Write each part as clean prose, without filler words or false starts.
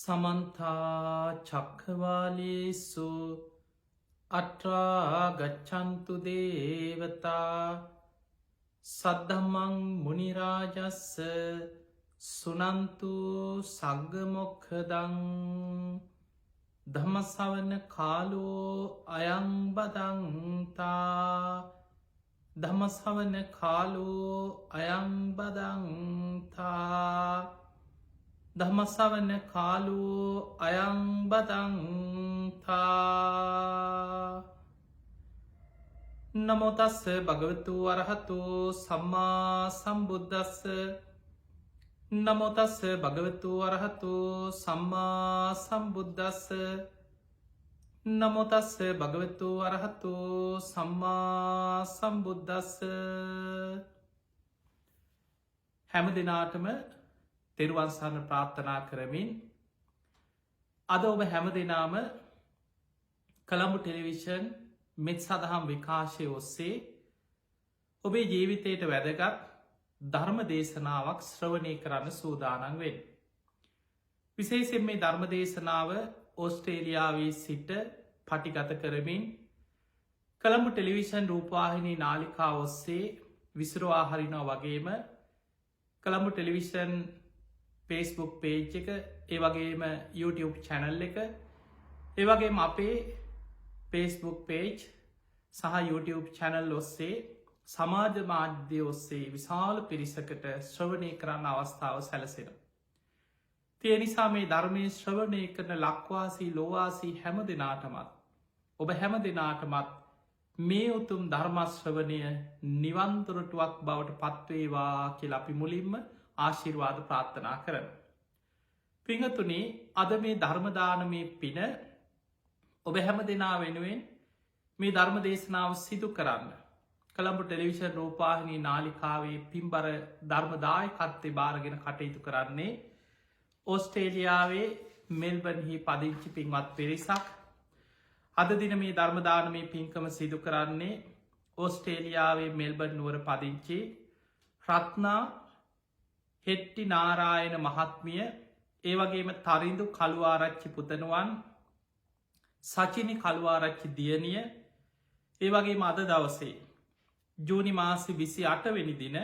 සමන්තා චක්ඛවාලේසු අත්‍රා ගච්ඡන්තු දේවතා සද්ධම්මං මුනි රාජස්ස සුනන්තු සග්ග මොක්ඛදං ධම්ම ශ්‍රවණ කාලෝ අයං බදන්තා ධම්ම ශ්‍රවණ කාලෝ අයං බදන්තා ධම්ම ශ්‍රවණ කාලෝ අයං බදන්තා නමෝ තස්ස භගවතු අරහතෝ සම්මා සම්බුද්දස්ස නමෝ තස්ස භගවතු අරහතෝ සම්මා සම්බුද්දස්ස නමෝ තස්ස භගවතු අරහතෝ සම්මා සම්බුද්දස්ස හැම දිනාටම තෙරුවන් සරණ ප්‍රාර්ථනා කරමින් අද ඔබ හැම දෙනාම කොළඹ ටෙලිවිෂන් මෙත් සදහම් විකාශය ඔස්සේ ඔබේ ජීවිතයට වැදගත් ධර්ම දේශනාවක් ශ්‍රවණය කරන්න සූදානම් වෙන්න. විශේෂයෙන් මේ ධර්ම දේශනාව ඕස්ට්‍රේලියාවේ සිට පටිගත කරමින් කොළඹ ටෙලිවිෂන් රූපවාහිනී නාලිකා ඔස්සේ විසිරවා හරිනවා වගේම කොළඹ ටෙලිවිෂන් Facebook පේජ් එක ඒ වගේම YouTube channel එක ඒ වගේම අපේ Facebook page සහ YouTube channel ඔස්සේ සමාජ මාධ්‍ය ඔස්සේ විශාල පිරිසකට ශ්‍රවණය කරන්න අවස්ථාව සැලසෙනවා. ඒ නිසා මේ ධර්මයේ ශ්‍රවණය කරන ලක්වාසී ලෝවාසී හැම දෙනාටමත් ඔබ හැම දෙනාටමත් මේ උතුම් ධර්ම ශ්‍රවණය නිවන් දොරටුවක් බවට පත්වේවා කියලා අපි මුලින්ම ආශිර්වාද ප්‍රාර්ථනා කරන. පිංහතුනේ අද මේ ධර්මදානමය පින ඔබ හැම දෙනා වෙනුවෙන් මේ ධර්ම දේශනාව සිදු කරන්න. කොළඹ ටෙලිවිෂන් රූපවාහිනී නාලිකාවේ පින්බර ධර්මදායකත්වය භාරගෙන කටයුතු කරන්නේ ඕස්ට්‍රේලියාවේ මෙල්බර්න්හි පදිංචි පින්වත් පිරිසක්. අද දින මේ ධර්මදානමය පින්කම සිදු කරන්නේ ඕස්ට්‍රේලියාවේ මෙල්බර්න් නුවර පදිංචි රත්නා හෙට්ටි නාරායන මහත්මිය ඒ වගේම තරිඳු කළුආරච්චි පුතණුවන් සචිනි කළුආරච්චි දියණිය ඒ වගේම අද දවසේ ජූනි මාසෙ 28 වෙනි දින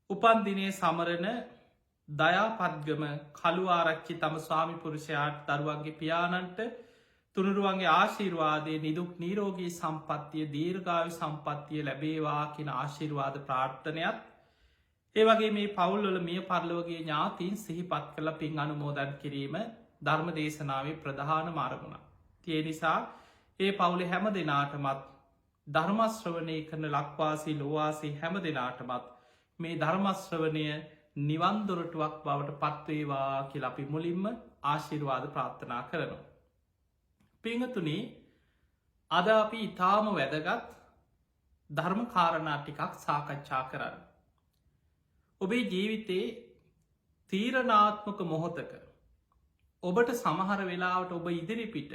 උපන් දිනයේ සමරන දයාපත්ගම කළුආරච්චි තම ස්වාමි පුරුෂයාට දරුවන්ගේ පියාණන්ට තුනුරුවන්ගේ ආශිර්වාදයේ නිදුක් නිරෝගී සම්පන්නිය දීර්ඝායු සම්පන්නිය ලැබේවා කියන ආශිර්වාද ප්‍රාර්ථනයත් ඒ වගේ මේ පවුල්වල මිය පරලොවගේ ඥාතීන් සිහිපත් කළ පින් අනුමෝදන් කිරීම ධර්ම දේශනාවේ ප්‍රධාන අරමුණ. ඒ නිසා ඒ පවුලේ හැම දෙනාටමත් ධර්ම ශ්‍රවණය කරන ලක්වාසී ලෝවාසී හැම දෙනාටමත් මේ ධර්ම ශ්‍රවණය නිවන් දොරටුවක් බවට පත්වේවා කියලා අපි මුලින්ම ආශිර්වාද ප්‍රාර්ථනා කරනවා. පින්වතුනි, අද අපි ඊටාම වැදගත් ධර්ම කාරණා ටිකක් සාකච්ඡා කරන්න. ඔබේ ජීවිතේ තීරණාත්මක මොහොතක ඔබට සමහර වෙලාවට ඔබ ඉදිරිපිට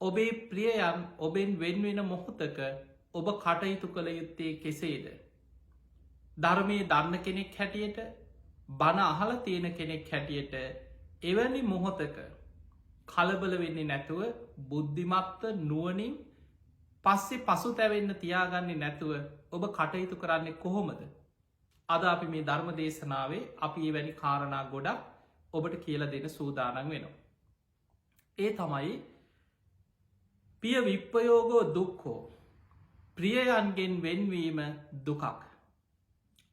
ඔබේ ප්‍රියයන් ඔබෙන් වෙන්වෙන මොහොතක ඔබ කටයුතු කළ යුත්තේ කෙසේද? ධර්මයේ දන්න කෙනෙක් හැටියට, බණ අහලා තියෙන කෙනෙක් හැටියට එවැනි මොහොතක කලබල වෙන්නේ නැතුව බුද්ධිමත්ව නුවණින් පස්සේ පසුතැවෙන්න තියාගන්නේ නැතුව ඔබ කටයුතු කරන්නේ කොහොමද? අද අපි මේ ධර්ම දේශනාවේ අපි එවැනි කාරණා ගොඩක් ඔබට කියලා දෙන්න සූදානම් වෙනවා. ඒ තමයි පිය විප්පයෝගෝ දුක්ඛෝ, ප්‍රියයන්ගෙන් වෙන්වීම දුකක්.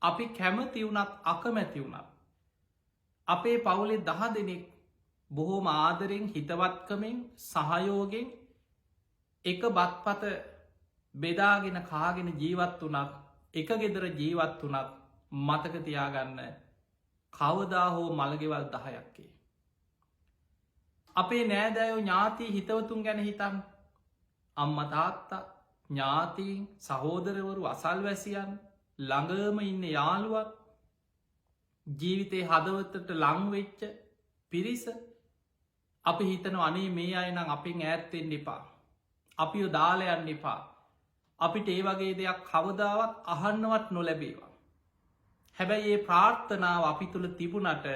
අපි කැමති වුණත් අකමැති වුණත් අපේ පවුලේ 10 දෙනෙක් බොහෝම ආදරෙන් හිතවත්කමින් සහයෝගෙන් එක බත්පත බෙදාගෙන කාගෙන ජීවත් වුණත්, එක ගෙදර ජීවත් වුණත් මතක තියාගන්න කවදා හෝ මළගෙවල් 10ක්. අපේ නෑදෑයෝ ඥාති හිතවතුන් ගැන හිතන්න. අම්මා තාත්තා, ඥාතීන්, සහෝදරවරු, අසල්වැසියන්, ළඟම ඉන්න යාළුවන්, ජීවිතේ හදවතට ලං වෙච්ච පිරිස අපි හිතනවා අනේ මේ අය නම් අපෙන් ඈත් වෙන්න එපා. අපිව දාලා යන්න එපා. අපිට ඒ වගේ දෙයක් කවදාවත් අහන්නවත් නොලැබේවා. හැබැයි ඒ ප්‍රාර්ථනාව අපි තුළ තිබුණට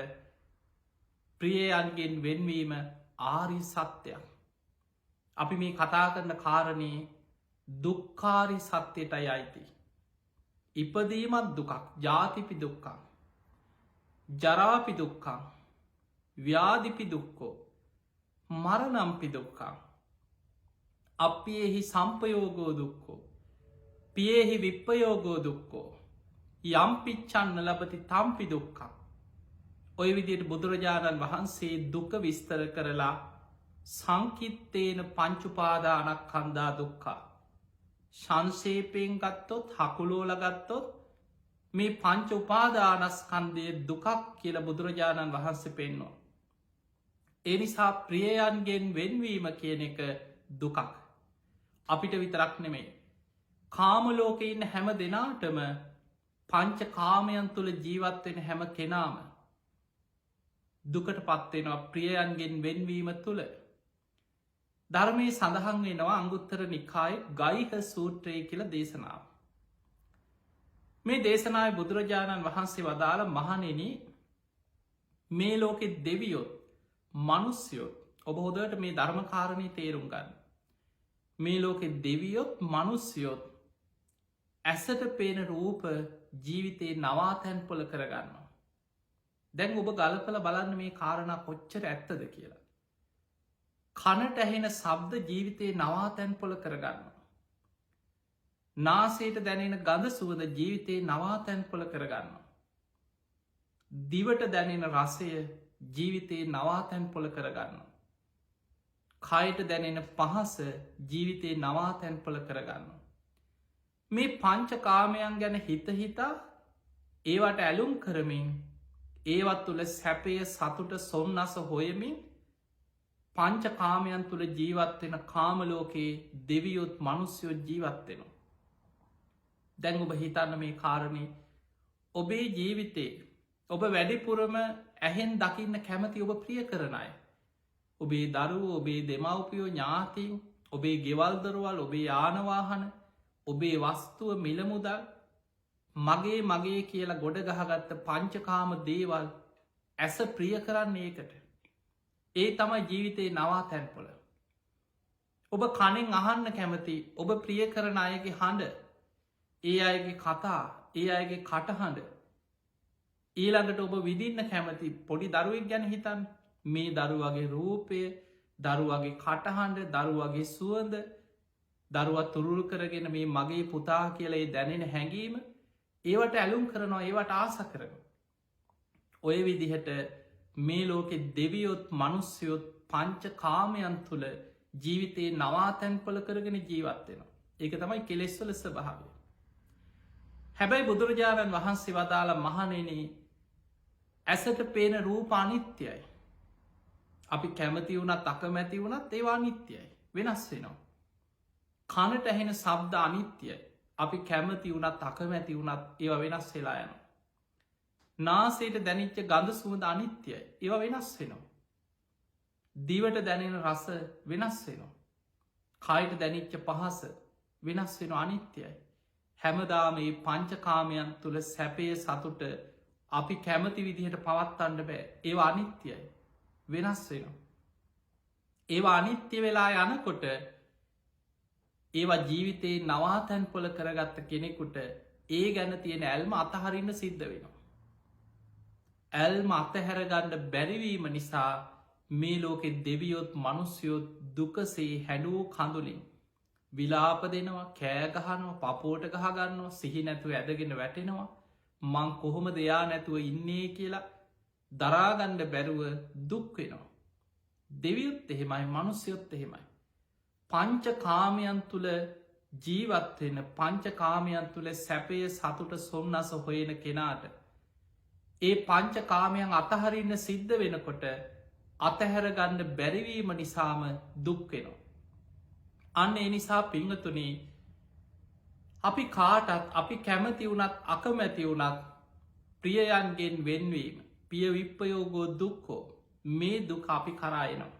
ප්‍රියයන්ගෙන් වෙන්වීම ආරි සත්‍යයක්. අපි මේ කතා කරන කාරණයේ දුක්කාරි සත්‍යයටයි අයිති. ඉපදීමත් දුකක්, ජාතිපි දුක්කං, ජරාපි දුක්කං, ව්‍යාධිපි දුක්කෝ, මරණම්පි දුක්කං, අපියෙහි සම්පයෝගෝ දුක්කෝ, පියෙහි විප්පයෝගෝ දුක්කෝ, යම් පිච්චන්න ලබති තම්පි දුක්කං. ඔය විදියට බුදුරජාණන් වහන්සේ දුක විස්තර කරලා සංකිත්තේන පංචුපාදානක් කන්දා දුක්කා. ශංශේපයෙන් ගත්තොත්, හකුලෝල ගත්තොත් මේ පංච උපාදානස්කන්දය දුකක් කියල බුදුරජාණන් වහන්සේ පෙන්නවා. එනිසා ප්‍රියයන්ගෙන් වෙන්වීම කියන එක දුකක්. අපිට විතරක් නෙමේ. කාමලෝක ඉන්න හැම දෙනාටම පංච කාමයන් තුළ ජීවත්වෙන හැම කෙනාම දුකට පත්වෙනවා ප්‍රියයන්ගෙන් වෙන්වීම තුළ. ධර්මය සඳහන් වෙනවා අංගුත්තර නිකාය ගයිහ සූත්‍රය කියල දේශනාව. මේ දේශනාව බුදුරජාණන් වහන්සේ වදාළ මහනෙන මේ ලෝකෙ දෙවියොත් මනුස්්‍යයොත් ඔබ හොදට මේ ධර්මකාරණය තේරුම් ගන්න. මේ ලෝකෙ දෙවියොත් මනුස්්‍යයොත් ඇසට පේන රූප ජීවිතයේ නවාතැන් පොල කරගන්න. දැන් ඔබ ගලපල බලන්න මේ කාරණ කොච්චර ඇත්තද කියලා. කනට ඇහෙන සබ්ද ජීවිතයේ නවාතැන් පොල කරගන්න. නාසයට දැනෙන ගඳ සුවද ජීවිතයේ නවාතැන් පොල කරගන්න. දිවට දැනෙන රසය ජීවිතයේ නවාතැන් පොල කරගන්න. කයට දැනෙන පහස ජීවිතයේ නවාතැන් පොල කරගන්න. මේ පංච කාමයන් ගැන හිතහිතා ඒවට ඇලුම් කරමින් ඒවත් තුළ සැපය සතුට සොම්නස හොයමින් පංච කාමයන් තුළ ජීවත්වෙන කාමලෝකයේ දෙවියොත් මනුස්යොත් ජීවත්වෙනවා. දැන් ඔබ හිතන්න මේ කාරණය ඔබේ ජීවිතේ ඔබ වැඩිපුරම ඇහෙන් දකින්න කැමති ඔබ ප්‍රිය කරන අය. ඔබේ දරුව, ඔබේ දෙමව්පියෝ, ඥාතීන්, ඔබේ ගෙවල්දරවල්, ඔබේ යානවාහන, ඔබේ වස්තුව මිලමුදල් මගේ කියලා ගොඩ ගහගත්ත පංචකාම දේවල් ඇස ප්‍රිය කරන්නේ ඒකට. ඒ තමයි ජීවිතයේ නවා තැන්පොල. ඔබ කනෙන් අහන්න කැමති ඔබ ප්‍රිය කරන අයගේ හඬ, ඒ අයගේ කතා, ඒ අයගේ කටහඬ, ඊළඟට ඔබ විදින්න කැමති පොඩි දරුවෙක් ගැන හිතන් මේ දරුවගේ රූපය, දරුවගේ කටහඬ, දරුවගේ සුවඳ, දරුවත් තුරුල් කරගෙන මේ මගේ පුතා කියලේ දැනෙන හැඟීම ඒවට ඇලුම් කරනවා, ඒවට ආස කරන. ඔය විදිහට මේ ලෝකෙ දෙවියොත් මනුස්්‍යයොත් පංච කාමයන් තුළ ජීවිතයේ නවාතැන්පල කරගෙන ජීවත්වෙනවා. ඒක තමයි කෙලෙස්වල ස්වභාවය. හැබැයි බුදුරජාණන් වහන්සේ වදාළ මහණෙන ඇසට පේන රූප අනිත්‍යයි. අපි කැමති වුණත් අකමැති වුණත් ඒවා අනිත්‍යයි, වෙනස් වෙනවා. කනට ඇහෙන ශබ්ද අනිත්‍යයි. අපි කැමති වුණත් අකමැති වුණත් ඒවා වෙනස් වෙලා යනවා. නාසයට දැනිච්ච ගඳ සුවඳ අනිත්‍යයි, ඒවා වෙනස් වෙනවා. දිවට දැනෙන රස වෙනස් වෙනවා. කයට දැනිච්ච පහස වෙනස් වෙන අනිත්‍යයි. හැමදා මේ පංචකාමයන් තුළ සැපය සතුට අපි කැමති විදිහට පවත්තන්න බෑ. ඒවා අනිත්‍යයි, වෙනස් වෙනවා. ඒවා අනිත්‍ය වෙලා යනකොට ඒවා ජීවිතයේ නවාතැන් පොල කරගත්ත කෙනෙකුට ඒ ගැන තියෙන ඇල්ම අතහරින්න සිද්ධ වෙනවා. ඇල්ම අතහැරගන්න බැරිවීම නිසා මේ ලෝකෙ දෙවියොත් මනුස්්‍යයොත් දුකසේ හැඩූ කඳුලින් විලාප දෙනවා, කෑගහනවා, පපෝට ගහගන්නවා, සිහි නැතුව ඇදගෙන වැටෙනවා, මං කොහොම දෙයා නැතුව ඉන්නේ කියලා දරාගණ්ඩ බැරුව දුක්වෙනවා. දෙවියුත් එහෙමයි, මනුස්්‍යයොත් එහෙමයි. පංච කාමයන් තුළ ජීවත්වෙන, පංච කාමයන් තුළ සැපය සතුට සොම්නස හොයෙන කෙනාට ඒ පංච කාමයන් අතහරින්න සිද්ධ වෙනකොට අතහැරගන්න බැරිවීම නිසාම දුක්වෙනවා. අන්න ඒ නිසා පිංහතුනේ අපි කාටත් අපි කැමති වුණත් අකමැති වුණත් ප්‍රියයන්ගෙන් වෙන්වීම, පිය විප්පයෝගෝ දුක්කෝ, මේ දුක අපි කරායනවා.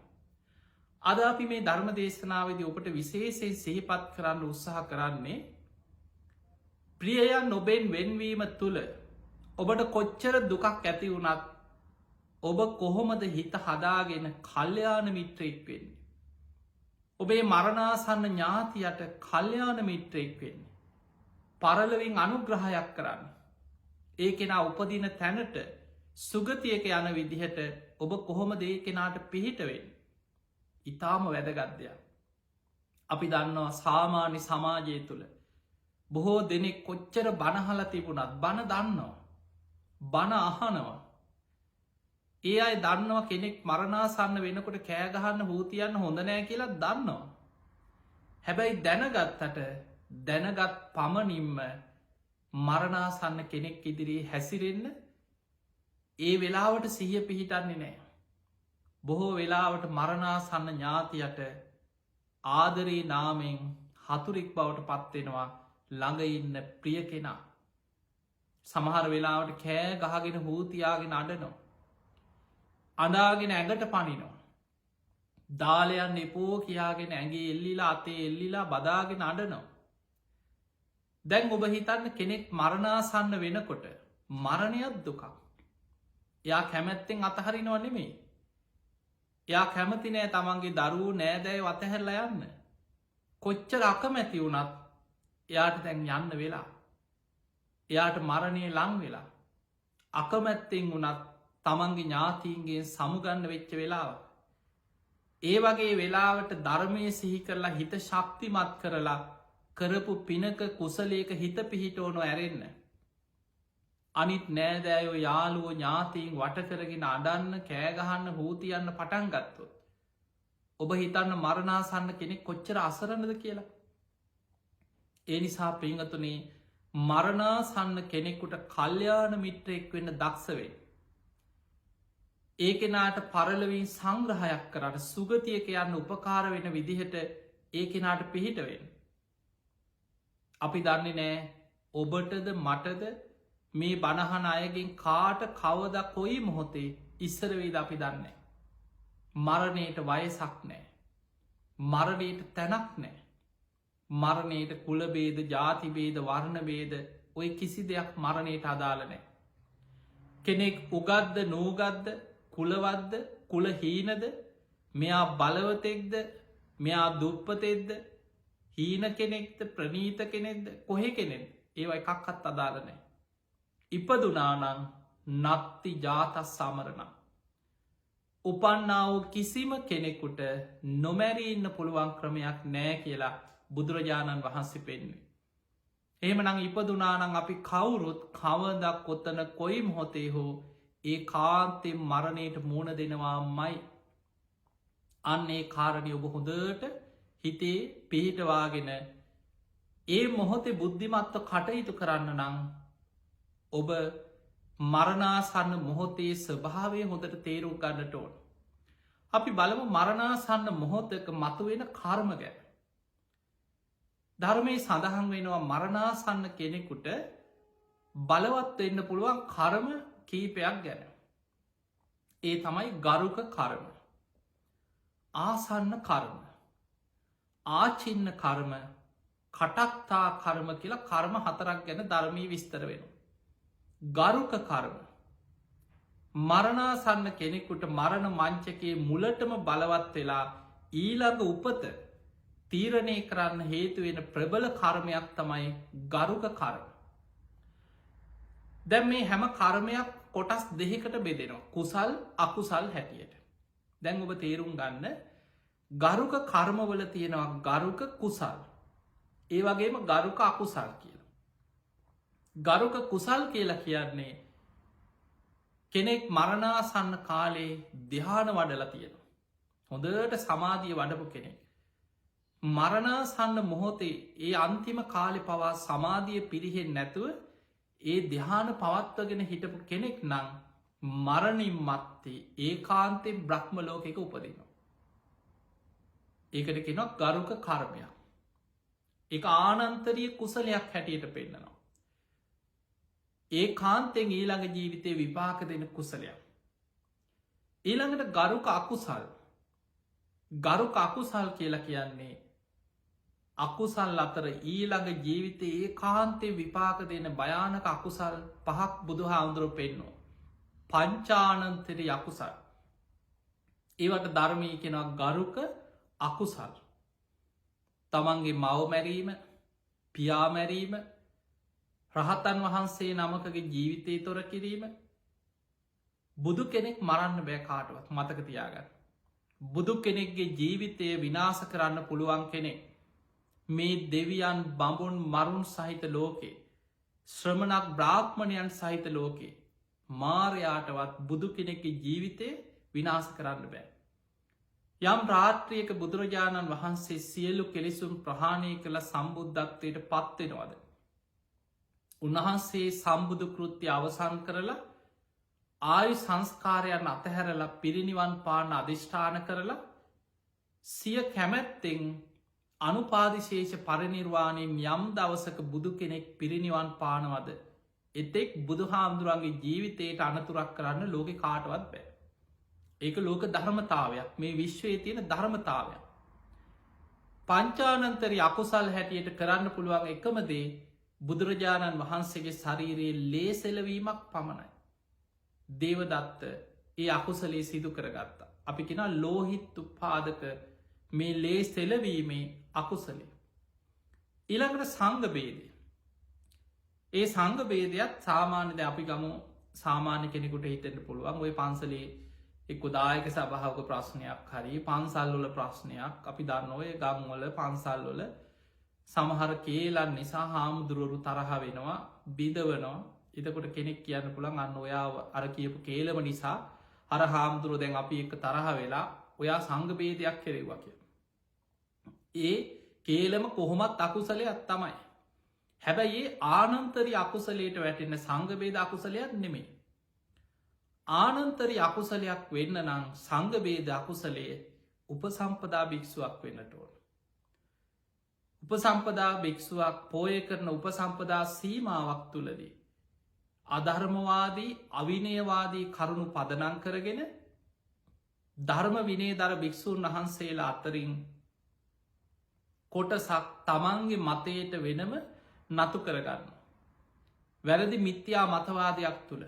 අද අපි මේ ධර්ම දේශනාවද ඔබට විශේෂයෙන් සිහිපත් කරන්න උත්සාහ කරන්නේ ප්‍රියයන් ඔබෙන් වෙන්වීම තුළ ඔබට කොච්චර දුකක් ඇති වුණත් ඔබ කොහොමද හිත හදාගෙන කල්්‍යයාන මිත්‍රයෙක් වෙන්නේ. ඔබේ මරණාසන්න ඥාතියට කල්්‍යයාන මිත්‍රයෙක් වෙන්නේ. පරලවින් අනුග්‍රහයක් කරන්න. ඒ කෙනා උපදින තැනට සුගතියක යන විදිහට ඔබ කොහොම දේ කෙනාට පිහිටවෙන්. ඉතාම වැදගත්දයක්. අපි දන්නවා සාමාන්‍ය සමාජය තුළ බොහෝ දෙනෙක් කොච්චර බණහල තිබුණත් බණ දන්නවා. බණ අහනවා. ඒ අයි දන්නවා කෙනෙක් මරණාසන්න වෙනකොට කෑගහන්න හූතියන්න හොඳ නෑ කියලා දන්නවා. හැබැයි දැනගත්තට දැනගත් පමණින්ම මරණාසන්න කෙනෙක් ඉදිරී හැසිරෙන්න ඒ වෙලාවට සිහිය පිහිටන්නේ නෑ. බොහෝ වෙලාවට මරණාසන්න ඥාතියට ආදරී නාමෙන් හතුරෙක් බවට පත්වෙනවා ළඟඉන්න ප්‍රිය කෙනා. සමහර වෙලාවට කෑ ගහගෙන හූතියාගෙන අඩනවා. අඩාගෙන ඇඟට පනිනවා. දාලයන් එපෝ කියාගෙන ඇගේ එල්ලිලා අතේ එල්ලිලා බදාගෙන අඩනවා. දැන් ඔබ හිතන්න කෙනෙක් මරණාසන්න වෙනකොට මරණයක් දුකක්. එයා කැමැත්තෙන් අතහරිනව නෙමේ. එයා කැමති නෑ තමන්ගේ දරූ නෑදැයි වතහැරල යන්න. කොච්චර අකමැති වුණත් එයාට දැන් යන්න වෙලා. එයාට මරණය ලං වෙලා. අකමැත්තෙන් වුණත් තමන්ගේ ඥාතීන්ගේ සමුගන්න වෙච්ච වෙලාව. ඒ වගේ වෙලාවට ධර්මය සිහි කරලා හිත ශක්තිමත් කරලා කරපු පිනක කුසලේක හිත පිහිටෝනො ඇරෙන්න. අනිත් නෑදෑයෝ යාලුවෝ ඥාතීන් වටකරගෙන අඩන්න කෑගහන්න හූතියන්න පටන් ගත්තොත්. ඔබ හිතන්න මරණාසන්න කෙනෙක් කොච්චර අසරණද කියලා. ඒ නිසා පිංහතුනේ මරණාසන්න කෙනෙකුට කල්්‍යයාන මිත්‍රයෙක් වෙන්න දක්ෂවේ. ඒ කෙනාට පරලවින් සංග්‍රහයක් කරන්න සුගතියක යන්න උපකාර වෙන විදිහට ඒ කෙනාට පිහිටවෙන්. අපි දන්නේ නෑ ඔබටද මටද මේ බණහන අයගෙන් කාට කවද කොයි මොහොතේ ඉස්සරවේද අපි දන්නේ. මරණයට වයසක් නෑ. මරණයට තැනක් නෑ. මරණයට කුලබේද ජාතිබේද වර්ණබේද ඔය කිසි දෙයක් මරණයට අදාලනෑ. කෙනෙක් උගත්ද නූගත්ද කුලවද්ද කුලහීනද මෙයා බලවතෙක්ද මෙයා දුප්පතෙක්ද හීන කෙනෙක්ද ප්‍රනීත කෙනෙක්ද කොහෙ කෙනෙක් ඒව එකක්කත් අදාලනෑ. ඉපදුනානං නත්ති ජාතස් සමරණ. උපන්නාව කිසිම කෙනෙකුට නොමැරීඉන්න පුළුවන් ක්‍රමයක් නෑ කියලා බුදුරජාණන් වහන්සේ පෙන්වේ. එහෙමනං ඉපදුනානං අපි කවුරුත් කවදක් කොත්තන කොයි මොහොතේ හෝ ඒ කාන්තෙන් මරණයට මූුණ දෙනවා මයි. අන්නේ කාරණය ඔබ හොඳට හිතේ පිහිටවාගෙන ඒ මොහොතේ බුද්ධිමත්ව කටයුතු කරන්න නං ඔබ මරණාසන්න මොහොතේ ස්වභාවය හොඳට තේරුම් ගන්නට ඕන. අපි බලමු මරණාසන්න මොහොතක මතුවෙන කර්ම ගැන. ධර්මය සඳහන් වෙනවා මරණාසන්න කෙනෙකුට බලවත් වෙන්න පුළුවන් කර්ම කීපයක් ගැන. ඒ තමයි ගරුක කර්ම. ආසන්න කර්ම. ආචින්න කර්ම කටක්තා කර්ම කියලා කර්ම හතරක් ගැන ධර්මී විස්තර වෙන. ගරුක කර්ම. මරණාසන්න කෙනෙකුට මරණ මංචකයේ මුලටම බලවත් වෙලා ඊළඟ උපත තීරණය කරන්න හේතුවෙන ප්‍රබල කර්මයක් තමයි ගරුක කර්ම. දැම් මේ හැම කර්මයක් කොටස් දෙහිකට බෙදෙනවා කුසල් අකුසල් හැටියට. දැන් ඔබ තේරුම් ගන්න ගරුක කර්මවල තියෙනවා ගරුක කුසල්. ඒ වගේම ගරුක අකුසල් කියලා. ගරුක කුසල් කියලා කියන්නේ කෙනෙක් මරණාසන්න කාලේ ධ්‍යාන වඩලා තියෙන. හොඳට සමාධිය වඩපු කෙනෙක්. මරණාසන්න මොහොතේ ඒ අන්තිම කාලෙ පවා සමාධිය පිරිහෙන් නැතුව ඒ ධ්‍යාන පවත්වගෙන හිටපු කෙනෙක් නං මරණින් මත්තේ ඒ කාන්තෙන් බ්‍රහ්ම ලෝකෙක උපදිනවා. ඒකට කෙනක් ගරුක කර්මයක්. එක ආනන්තරිය කුසලයක් හැටියට පෙන්න්නනවා. ඒ කාන්තෙන් ඊළඟ ජීවිතය විපාක දෙන කුසලයක්. ඊළඟට ගරුක අකුසල්. ගරුක අකුසල් කියලා කියන්නේ අකුසල් අතර ඊළඟ ජීවිතය ඒ කාන්තේ විපාක දෙන භයානක අකුසල් පහක් බුදු හාමුදුරුව පෙන්නවා. පංචානන්තර අකුසල්. ඒවට ධර්මය කෙනවා ගරුක අකුසල්. තමන්ගේ මව මැරීම, පියා මැරීම, රහතන් වහන්සේ නමකගේ ජීවිතය තොර කිරීම, බුදු කෙනෙක් මරන්න බෑ කාටවත් මතක තියාගන්න. බුදු කෙනෙක්ගේ ජීවිතය විනාස කරන්න පුළුවන් කෙනෙක් මේ දෙවියන් බඹුන් මරුන් සහිත ලෝකේ, ශ්‍රමණක් බ්‍රාහ්මණයන් සහිත ලෝකේ මාරයාටවත් බුදු කෙනෙක්ගේ ජීවිතය විනාස කරන්න බෑ. යම් රාත්‍රියක බුදුරජාණන් වහන්සේ සියලු කෙලෙසුම් ප්‍රහාණය කළ සම්බුද්ධත්වයට පත්වෙනවද. උන්වහන්සේ සම්බුදු කෘත්‍ය අවසන් කරලා ආයු සංස්කාරයන් අතහැරලා පිරිනිවන් පාන අධිෂ්ඨාන කරලා සිය කැමැත්තෙන් අනුපාදිශේෂ පරිනිර්වාණයෙන් යම් දවසක බුදු කෙනෙක් පිරිනිවන් පානවද එතෙක් බුදු හාමුදුරන්ගේ ජීවිතයට අනතුරක් කරන්න ලෝකෙ කාටවත් බෑ. ඒක ලෝක ධර්මතාවයක්, මේ විශ්වයේ තියෙන ධර්මතාවයක්. පංචානන්තරි අකුසල් හැටියට කරන්න පුළුවන් එකමදේ බුදුරජාණන් වහන්සේගේ ශරීරයේ ලේසෙලවීමක් පමණයි. දේවදත්ත ඒ අකුසලේ සිදු කරගත්තා. අපි කෙනා ලෝහිත් උපාදක මේ ලේ සෙලවීමේ අකුසලේ. ඊළඟට සංගභේදය. ඒ සංගභේදයක් සාමාන්‍යද අපි ගමු සාමාන්‍ය කෙනෙකුට හිතෙන්ට පුළුවන් ඔය පන්සලේ එක්ක දායක සභාවක ප්‍රශ්නයක් හරි පන්සල්වල ප්‍රශ්නයක් අපි දන්න ඔය ගම්වල පන්සල්වල සමහර කේලන් නිසා හාමුදුරුවරු තරහ වෙනවා බිඳවනවා. එතකොට කෙනෙක් කියන්න පුළන් අන්න ඔයා අර කියපු කේලම නිසා අර හාමුදුරුව දැන් අපි එක තරහ වෙලා ඔයා සංගභේදයක් කෙරෙවා කිය. ඒ කේලම කොහොමත් අකුසලයක් තමයි. හැබැයි ඒ ආනන්තරි අකුසලයට වැටෙන්න සංගභේද අකුසලයක් නෙමේ. ආනන්තරි අකුසලයක් වෙන්න නම් සංගභේද අකුසලය උපසම්පදා භික්ෂුවක් වෙන්නට ඕන. උපසම්පදා භික්ෂුවක් පෝය කරන උපසම්පදා සීමාවක් තුළදී අධර්මවාදී අවිනයවාදී කරුණු පදනං කරගෙන ධර්ම විනේ දර භික්‍ෂූන් වහන්සේලා අතරින් කොටසක් තමන්ගේ මතයට වෙනම නතු කරගන්න. වැරදි මිත්‍යා මතවාදයක් තුළ.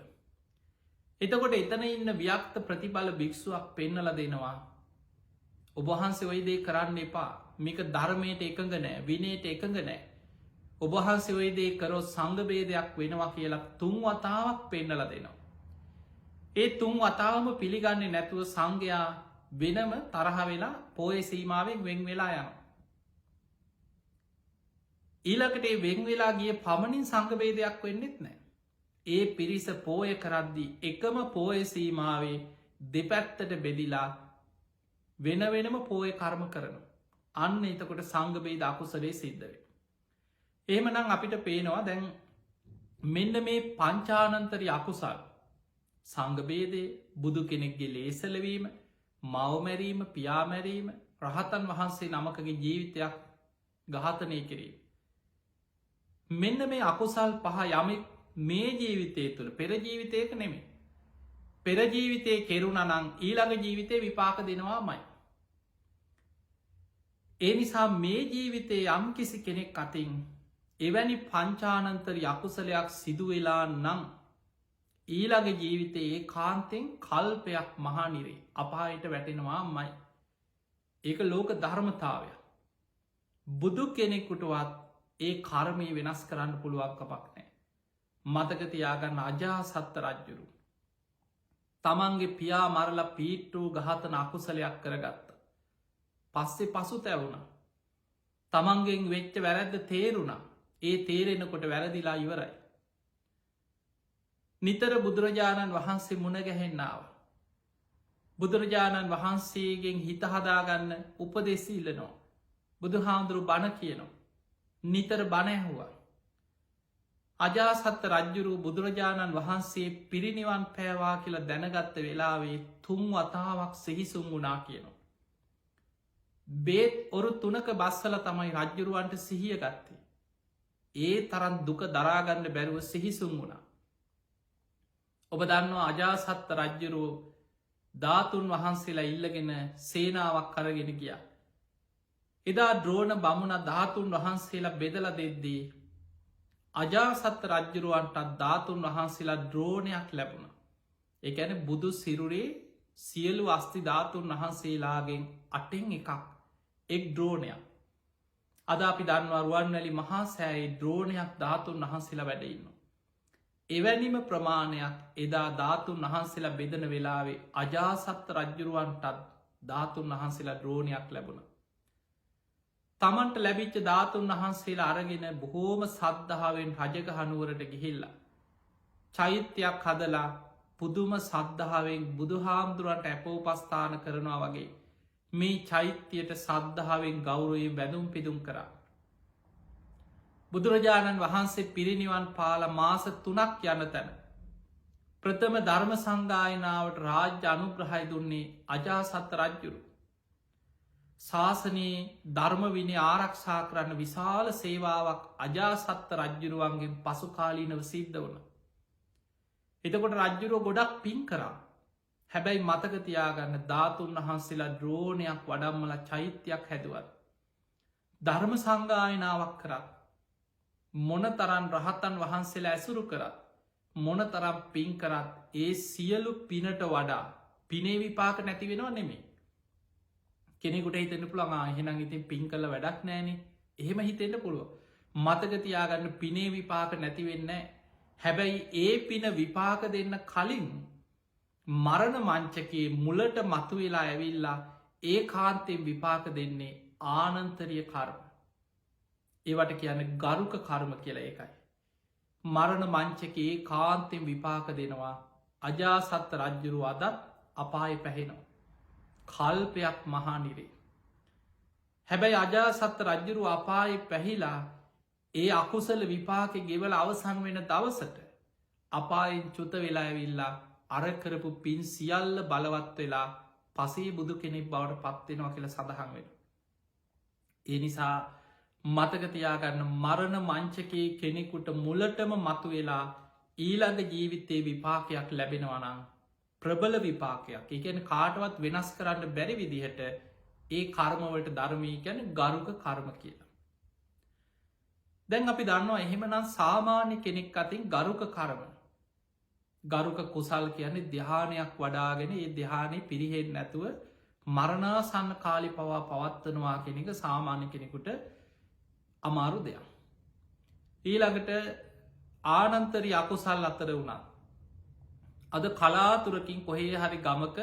එතකොට එතන ඉන්න ව්‍යක්ත ප්‍රතිබල භික්ෂුවක් පෙන්නල දෙනවා. ඔබහන්සේ ඔයිදේ කරන්න එපා මේක ධර්මයට එකඟ නෑ විනයට එකඟ නෑ. ඔබහන්සේ ඔයිදේ කරොත් සංගභේදයක් වෙනවා කියලා තුන් වතාවක් පෙන්නල දෙනවා. ඒ තුන් වතාවම පිළිගන්නේ නැතුව සංඝයා වෙනම තරහ වෙලා පෝය සීමාවෙන් වෙන් වෙලා යනවා. ඊළකට ඒ වෙන් වෙලා ගිය පමණින් සංගභේදයක් වෙන්නෙත් නෑ. ඒ පිරිස පෝය කරද්දී එකම පෝය සීමාවේ දෙපැත්තට බෙදිලා වෙන වෙනම පෝය කර්ම කරනු. අන්න එතකොට සංගභේද අකුසලේ සිද්ධවේ. එහෙම නම් අපිට පේනවා දැන් මෙන්න මේ පංචානන්තරි අකුසල් සංගභේදය බුදු කෙනෙක්ගේ ලේසලවීම මවමැරීම පියාමැරීම රහතන් වහන්සේ නමකගේ ජීවිතයක් ගාතනය කිරීම. මෙන්න මේ අකුසල් පහ යමෙක් මේ ජීවිතය තුළ පෙරජීවිතයක නෙමේ. පෙරජීවිතය කෙරුණ නං ඊළඟ ජීවිතය විපාක දෙනවා මයි. ඒ නිසා මේ ජීවිතය යම් කිසි කෙනෙක් අතින් එවැනි පංචානන්තරි අකුසලයක් සිදුවෙලා නං ඊළඟ ජීවිතයේ කාන්තෙන් කල්පයක් මහානිරේ අපායට වැටෙනවා මයි. ඒක ලෝක ධර්මතාවය. බුදු කෙනෙකුටවත් ඒ කර්මය වෙනස් කරන්න පුළුවන්කමක් නෑ. මතකතියාගන්න අජාසත්ත රජ්ජුරු. තමන්ගේ පියා මරල පීට්ටූ ගහතන අකුසලයක් කරගත්ත. පස්සේ පසු තැවුණ. තමන්ගෙන් වෙච්ච වැරැද්ද තේරුණා ඒ තේරෙනකොට වැරදිලා ඉවරයි. නිතර බුදුරජාණන් වහන්සේ මුණගැහෙන්නාව. බුදුරජාණන් වහන්සේගෙන් හිතහදාගන්න උපදෙස්සිල්ලනෝ. බුදු හාමුදුරු බණ කියනවා. නිතර බණැහුවා. අජාසත්ත රජ්ජුරු බුදුරජාණන් වහන්සේ පිරිනිවන් පෑවා කියලා දැනගත්ත වෙලාවේ තුන් වතාවක් සිහිසුම් වුනා කියනවා. බේත් ඔරු තුනක බස්සල තමයි රජ්ජුරුවන්ට සිහිය ගත්තේ. ඒ තරන් දුක දරාගන්න බැරුව සිහිසුම් වුණා. ඔබ දන්නවා අජාසත්ත රජ්ජුරුව ධාතුන් වහන්සේලා ඉල්ලගෙන සේනාවක් කරගෙන ගියා. එදා ද්‍රෝණ බමුණ ධාතුන් වහන්සේලා බෙදල දෙද්දී අජාසත්ත රජ්ජුරුවන්ටත් ධාතුන් වහන්සේලා ද්‍රෝණයක් ලැබුණ. එකැන බුදු සිරුරේ සියලු අස්ති ධාතුන් වහන්සේලාගෙන් අටෙන් එකක් එක් ද්‍රෝණයක්. අද අපි දන්නවා රුවන්වැලි මහා සෑයි ද්‍රෝණයක් ධාතුන් වහන්සේලා වැඩඉන්න. එවැනිම ප්‍රමාණයක් එදා ධාතුන් වහන්සේලා බෙදන වෙලාවේ අජාසත්ත රජ්ජුරුවන්ටත් ධාතුන් වහන්සේලා ද්‍රෝණයක් ලැබුණ. තමන්ට ලැබිච්ච ධාතුන් වහන්සේලා අරගෙන බොහෝම සද්ධාවෙන් රජග හනුවරට ගිහිල්ලා. චෛත්‍යයක් හදලා පුදුම සද්ධාවෙන් බුදුහාමුදුරන්ට ඇපෝපස්ථාන කරනවා වගේ මේ චෛත්‍යයට සද්ධාවෙන් ගෞරවයේ බැදුම් පිදුම් කරා. බුදුරජාණන් වහන්සේ පිරිනිවන් පාල මාස 3ක් යන තැන. ප්‍රථම ධර්ම සංගායනාවට රාජ්‍ය අනුග්‍රහය දුන්නේ අජාසත්ත රජ්ජුරු. ශාසනයේ ධර්මවිනය ආරක්ෂා කරන්න විශාල සේවාවක් අජාසත්ත රජ්ජුරුවන්ගෙන් පසුකාලීනව සිද්ධ වන. එතකොට රජ්ජුරුව ගොඩක් පින් කරා. හැබැයි මතකතියාගන්න ධාතුන් වහන්සේලා ද්‍රෝණයක් වඩම්මල චෛත්‍යයක් හැදුවත්. ධර්ම සංගායනාවක් කරත් මොන තරන් රහතන් වහන්සේලා ඇසුරු කරත් මොන තරම් පින් කරත් ඒ සියලු පිනට වඩා පිනේ විපාක නැති වෙනවා නෙමේ. කෙනෙකුට හිතන්න පුළඟා එහෙනම් ඉතින් පින් කළ වැඩක් නෑනේ එහෙම හිතෙන්ට පුළුව. මතකතියාගන්න පිනේ විපාක නැතිවෙන්න. හැබැයි ඒ පින විපාක දෙන්න කලින් මරණ මංචකයේ මුලට මතුවෙලා ඇවිල්ලා ඒ කාන්තයෙන් විපාක දෙන්නේ ආනන්තරිය කර්ම. ඒවට කියන ගරුක කර්ම කියලා එකයි. මරණ මංචකයේ කාන්තෙන් විපාක දෙනවා අජාසත්ත රජ්ජුරු අදත් අපාය පැහෙනවා. කල්පයක් මහානිරේ. හැබැයි අජාසත්ත රජ්ජුරු අපාය පැහිලා ඒ අකුසල විපාක ගෙවල අවසන් වෙන දවසට අපායෙන් චුත වෙලා ඇවිල්ලා අරකරපු පින් සියල්ල බලවත් වෙලා පසේ බුදු කෙනෙක් බවට පත්වෙනවා කියල සඳහන් වෙන. ඒ නිසා මතකතියාගන්න මරණ මංචකයේ කෙනෙකුට මුලටම මතු වෙලා ඊළඟ ජීවිතයේ විපාකයක් ලැබෙනවනම් ප්‍රබල විපාකයක් එකන කාටවත් වෙනස් කරන්න බැරි විදිහට ඒ කර්මවලට ධර්මී ගැන ගරුක කර්ම කියලා. දැන් අපි දන්නවා එහෙමනම් සාමාන්‍ය කෙනෙක් අතින් ගරුක කර්ම ගරුක කුසල් කියන්නේ ධ්‍යානයක් වඩාගෙන ඒ ධ්‍යානය පිරිහෙන් නැතුව මරණාසන්න කාලි පවා පවත්වනවා කෙනෙක සාමාන්‍ය කෙනෙකුට අමාරු දෙයක්. ඊළඟට ආනන්තරි අකුසල් අතර වුණා. අද කලාතුරකින් කොහේ හරි ගමක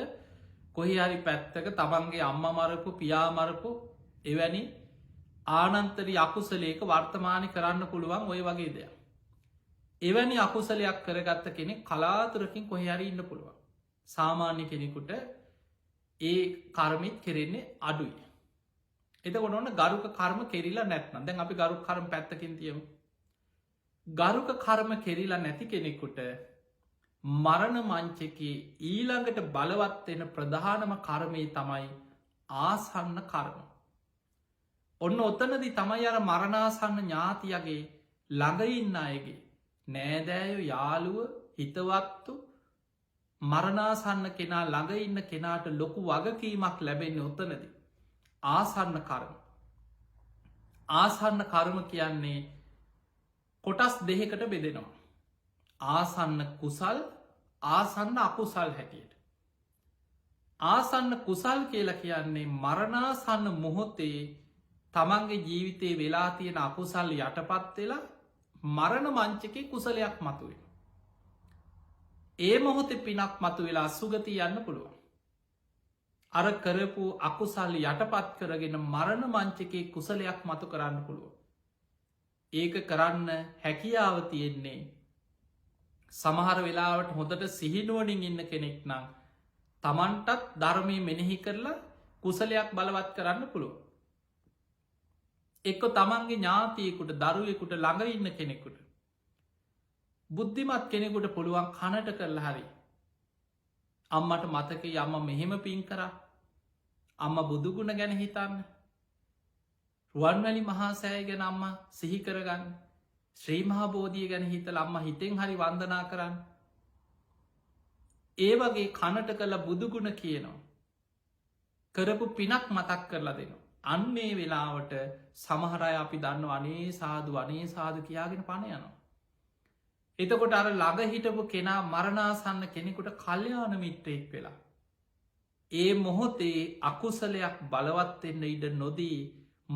කොහේ හරි පැත්තක තමන්ගේ අම්ම මරපු පියාමරපු එවැනි ආනන්තරි අකුසලේක වර්තමානි කරන්න පුළුවන් ඔය වගේ දෙයක්. එවැනි අකුසලයක් කරගත්ත කෙනෙක් කලාතුරකින් කොහරි ඉන්න පුළුවන්. සාමාන්‍ය කෙනෙකුට ඒ කර්මිත් කෙරෙන්නේ අඩුයි. එතකොට ඔන්න ගරුක කර්ම කෙරිලා නැත්නම් දැන් අපි ගරුක කර්ම පැත්තකින් තියමු. ගරුක කර්ම කෙරිලා නැති කෙනෙකුට මරණ මංචකයේ ඊළඟට බලවත් වෙන ප්‍රධානම කර්මය තමයි ආසන්න කර්ම. ඔන්න ඔතනදි තමයි අර මරණාසන්න ඥාතියගේ ළඟඉන්න අයගේ නෑදෑයෝ යාළුව හිතවත්තු මරණාසන්න කෙනා ළඟඉන්න කෙනාට ලොකු වගකීමක් ලැබෙන්නේ ඔතනදී. ආසන්න කර්ම. ආසන්න කර්ම කියන්නේ කොටස් දෙකකට බෙදෙනවා. ආසන්න කුසල් ආසන්න අකුසල් හැටියට. ආසන්න කුසල් කියලා කියන්නේ මරණාසන්න මොහොතේ තමන්ගේ ජීවිතයේ වෙලා තියෙන අකුසල් යටපත් වෙලා මරණ මංචකේ කුසලයක් මතුවෙන. ඒ මොහොතේ පිනක් මතු වෙලා සුගති යන්න පුළුවන්. අර කරපු අකුසල් යටපත් කරගෙන මරණ මංචකේ කුසලයක් මතු කරන්න පුළුව. ඒක කරන්න හැකියාව තියෙන්නේ සමහර වෙලාවට හොඳට සිහිනුවනින් ඉන්න කෙනෙක් නම් තමන්ටත් ධර්මය මෙනෙහි කරලා කුසලයක් බලවත් කරන්න පුළුව. එක්ක තමන්ගේ ඥාතියකුට දරුවෙකුට ළඟ ඉන්න කෙනෙකුට බුද්ධිමත් කෙනෙකුට පුළුවන් කනට කරලා හරි අම්මට මතක යම්ම මෙහෙම පින් කරා අම්ම බුදුගුණ ගැන හිතන්න රුවන්වැලි මහා සෑය ගැන අම්ම සිහි කරගන්න ශ්‍රී මහා බෝධිය ගැන හිතල අම්ම හිතෙන් හරි වන්දනා කරන්න ඒ වගේ කනට කළ බුදුගුණ කියනවා කරපු පිනක් මතක් කරලා දෙනවා අන්නේ වෙලාවට සමහරය අපි දන්න අනේ සාදු අනේ සාදු කියාගෙන පණ යනවා එතකොට අර ළඟ හිටපු කෙනා මරණාසන්න කෙනෙකුට කල්්‍යයාන මිත්‍රයෙක් වෙලා. ඒ මොහොතේ අකුසලයක් බලවත්වෙන්න ඉඩ නොදී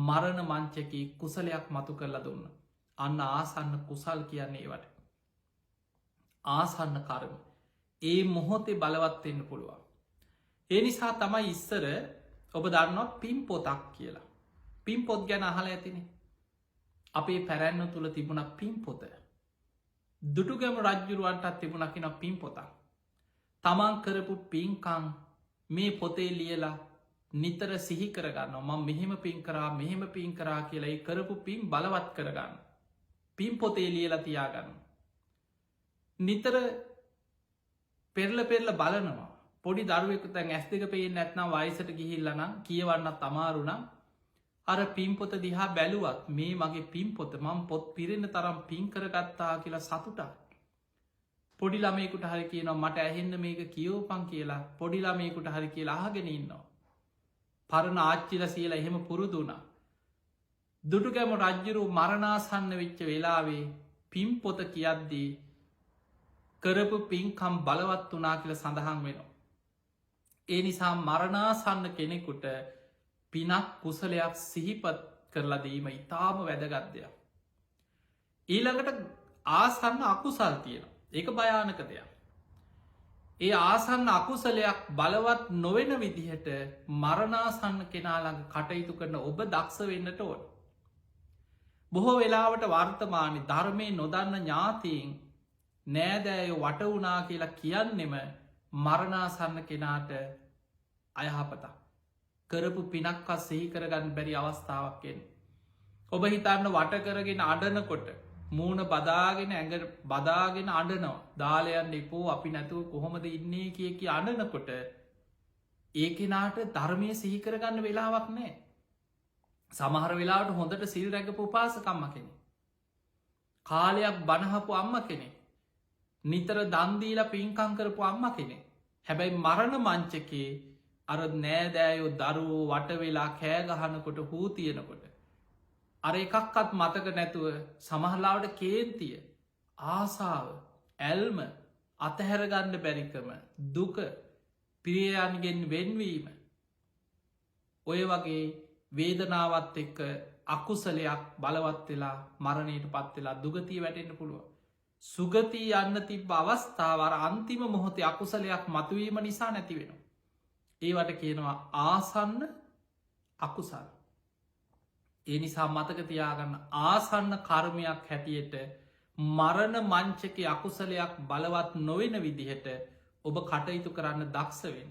මරණ මංචකී කුසලයක් මතු කරලා දුන්න. අන්න ආසන්න කුසල් කියන්නේ වට. ආසන්න කරම. ඒ මොහොතේ බලවත්වෙන්න පුළුවන්. ඒ නිසා තමයි ඉස්සර ඔබ දන්නවා පින් පොතක් කියලා. පින් පොත් ගැන අහල ඇතිනේ. අපේ පැරැන්න තුළ තිබුණ පින් පොත. දුටුගැම රජ්ජුරුවන්ටත් තිබුණකින පින් පොතක්. තමන් කරපු පින්කං මේ පොතේ ලියලා නිතර සිහි කරගන්න මං මෙහෙම පින් කරා මෙහෙම පින් කරා කියලා ඒ කරපු පින් බලවත් කරගන්න. පින් පොතේ ලියලා තියාගන්න. නිතර පෙරල බලනවා. පොඩි දරුවෙකු තැන් ඇස් දෙක පේෙන් නැත්නම් වයිසට ගිහිල්ලනම් කියවන්නත් අමාරුනම් අර පින්පොත දිහා බැලුවත් මේ මගේ පින්පොත මං පොත් පිරෙන තරම් පින් කරගත්තා කියලා සතුටක්. පොඩිලාමයකුට හරි කියනවා මට ඇහෙන්න මේක කියවපන් කියලා පොඩිලාමයකුට හරි කියලා අහගෙන ඉන්නවා. පරණ ආච්චිල සියල එහෙම පුරුදුනා. දුටුගැම රජ්ජුරු මරණාසන්න වෙච්ච වෙලාවේ පින් පොත කියද්දී කරපු පින්කම් බලවත් වනා කියල සඳහන් වෙනවා. ඒ නිසා මරණාසන්න කෙනෙකුට පිනක් කුසලයක් සිහිපත් කරලා දීම ඉතාම වැදගත්දයක්. ඊළඟට ආසන්න අකුසල් තියෙන ඒක භයානක දෙයක්. ඒ ආසන්න අකුසලයක් බලවත් නොවෙන විදිහට මරණාසන්න කෙනාළඟ කටයුතු කරන ඔබ දක්ෂ වෙන්නට ඕන. බොහෝ වෙලාවට වර්තමානි ධර්මය නොදන්න ඥාතීන් නෑදෑය වට වුනා කියලා කියන්නෙම මරණාසන්න කෙනාට අයහපතා. කරපු පිනක්කත් සෙහි කරගන්න බැරි අවස්ථාවක්ෙන්. ඔබ හිතන්න වට කරගෙන අඩනකොට මූුණ බදාගෙන ඇඟ බදාගෙන අඩනවා දාලයන් එපෝ අපි නැතුව කොහොමද ඉන්නේ කිය අඩනකොට ඒ කෙනාට ධර්මය සිහිකරගන්න වෙලාවක් නෑ. සමහර වෙලාවට හොඳට සිල් රැගපු උපාසකම්ම කෙනෙ. කාලයක් බණහපු අම්ම කෙනෙ. නිතර දන්දීල පින්කං කරපු අම්ම කෙනෙ. හැබැයි මරණ මංචකේ අර නෑදෑයෝ දරුවෝ වටවෙලා කෑගහනකොට හූ තියෙනකොට. අර එකක්කත් මතක නැතුව සමහලාවට කේන්තිය ආසාාව ඇල්ම අතහැරගන්න බැරිකම දුක පිරියයන්ගෙන් වෙන්වීම ඔය වගේ වේදනාවත් එක්ක අකුසලයක් බලවත් වෙලා මරණයට පත්වෙලා දුගතිය වැටෙන්න්න පුළුව. සුගතිී යන්න තිබ අවස්ථාවර අන්තිම මොහොතේ අකුසලයක් මතුවීම නිසා නැති වෙන. ඒවට කියනවා ආසන්න අකුසල්. ඒ නිසා මතක තියාගන්න ආසන්න කර්මයක් හැටියට මරණ මංචක අකුසලයක් බලවත් නොවෙන විදිහට ඔබ කටයුතු කරන්න දක්ෂවෙන්.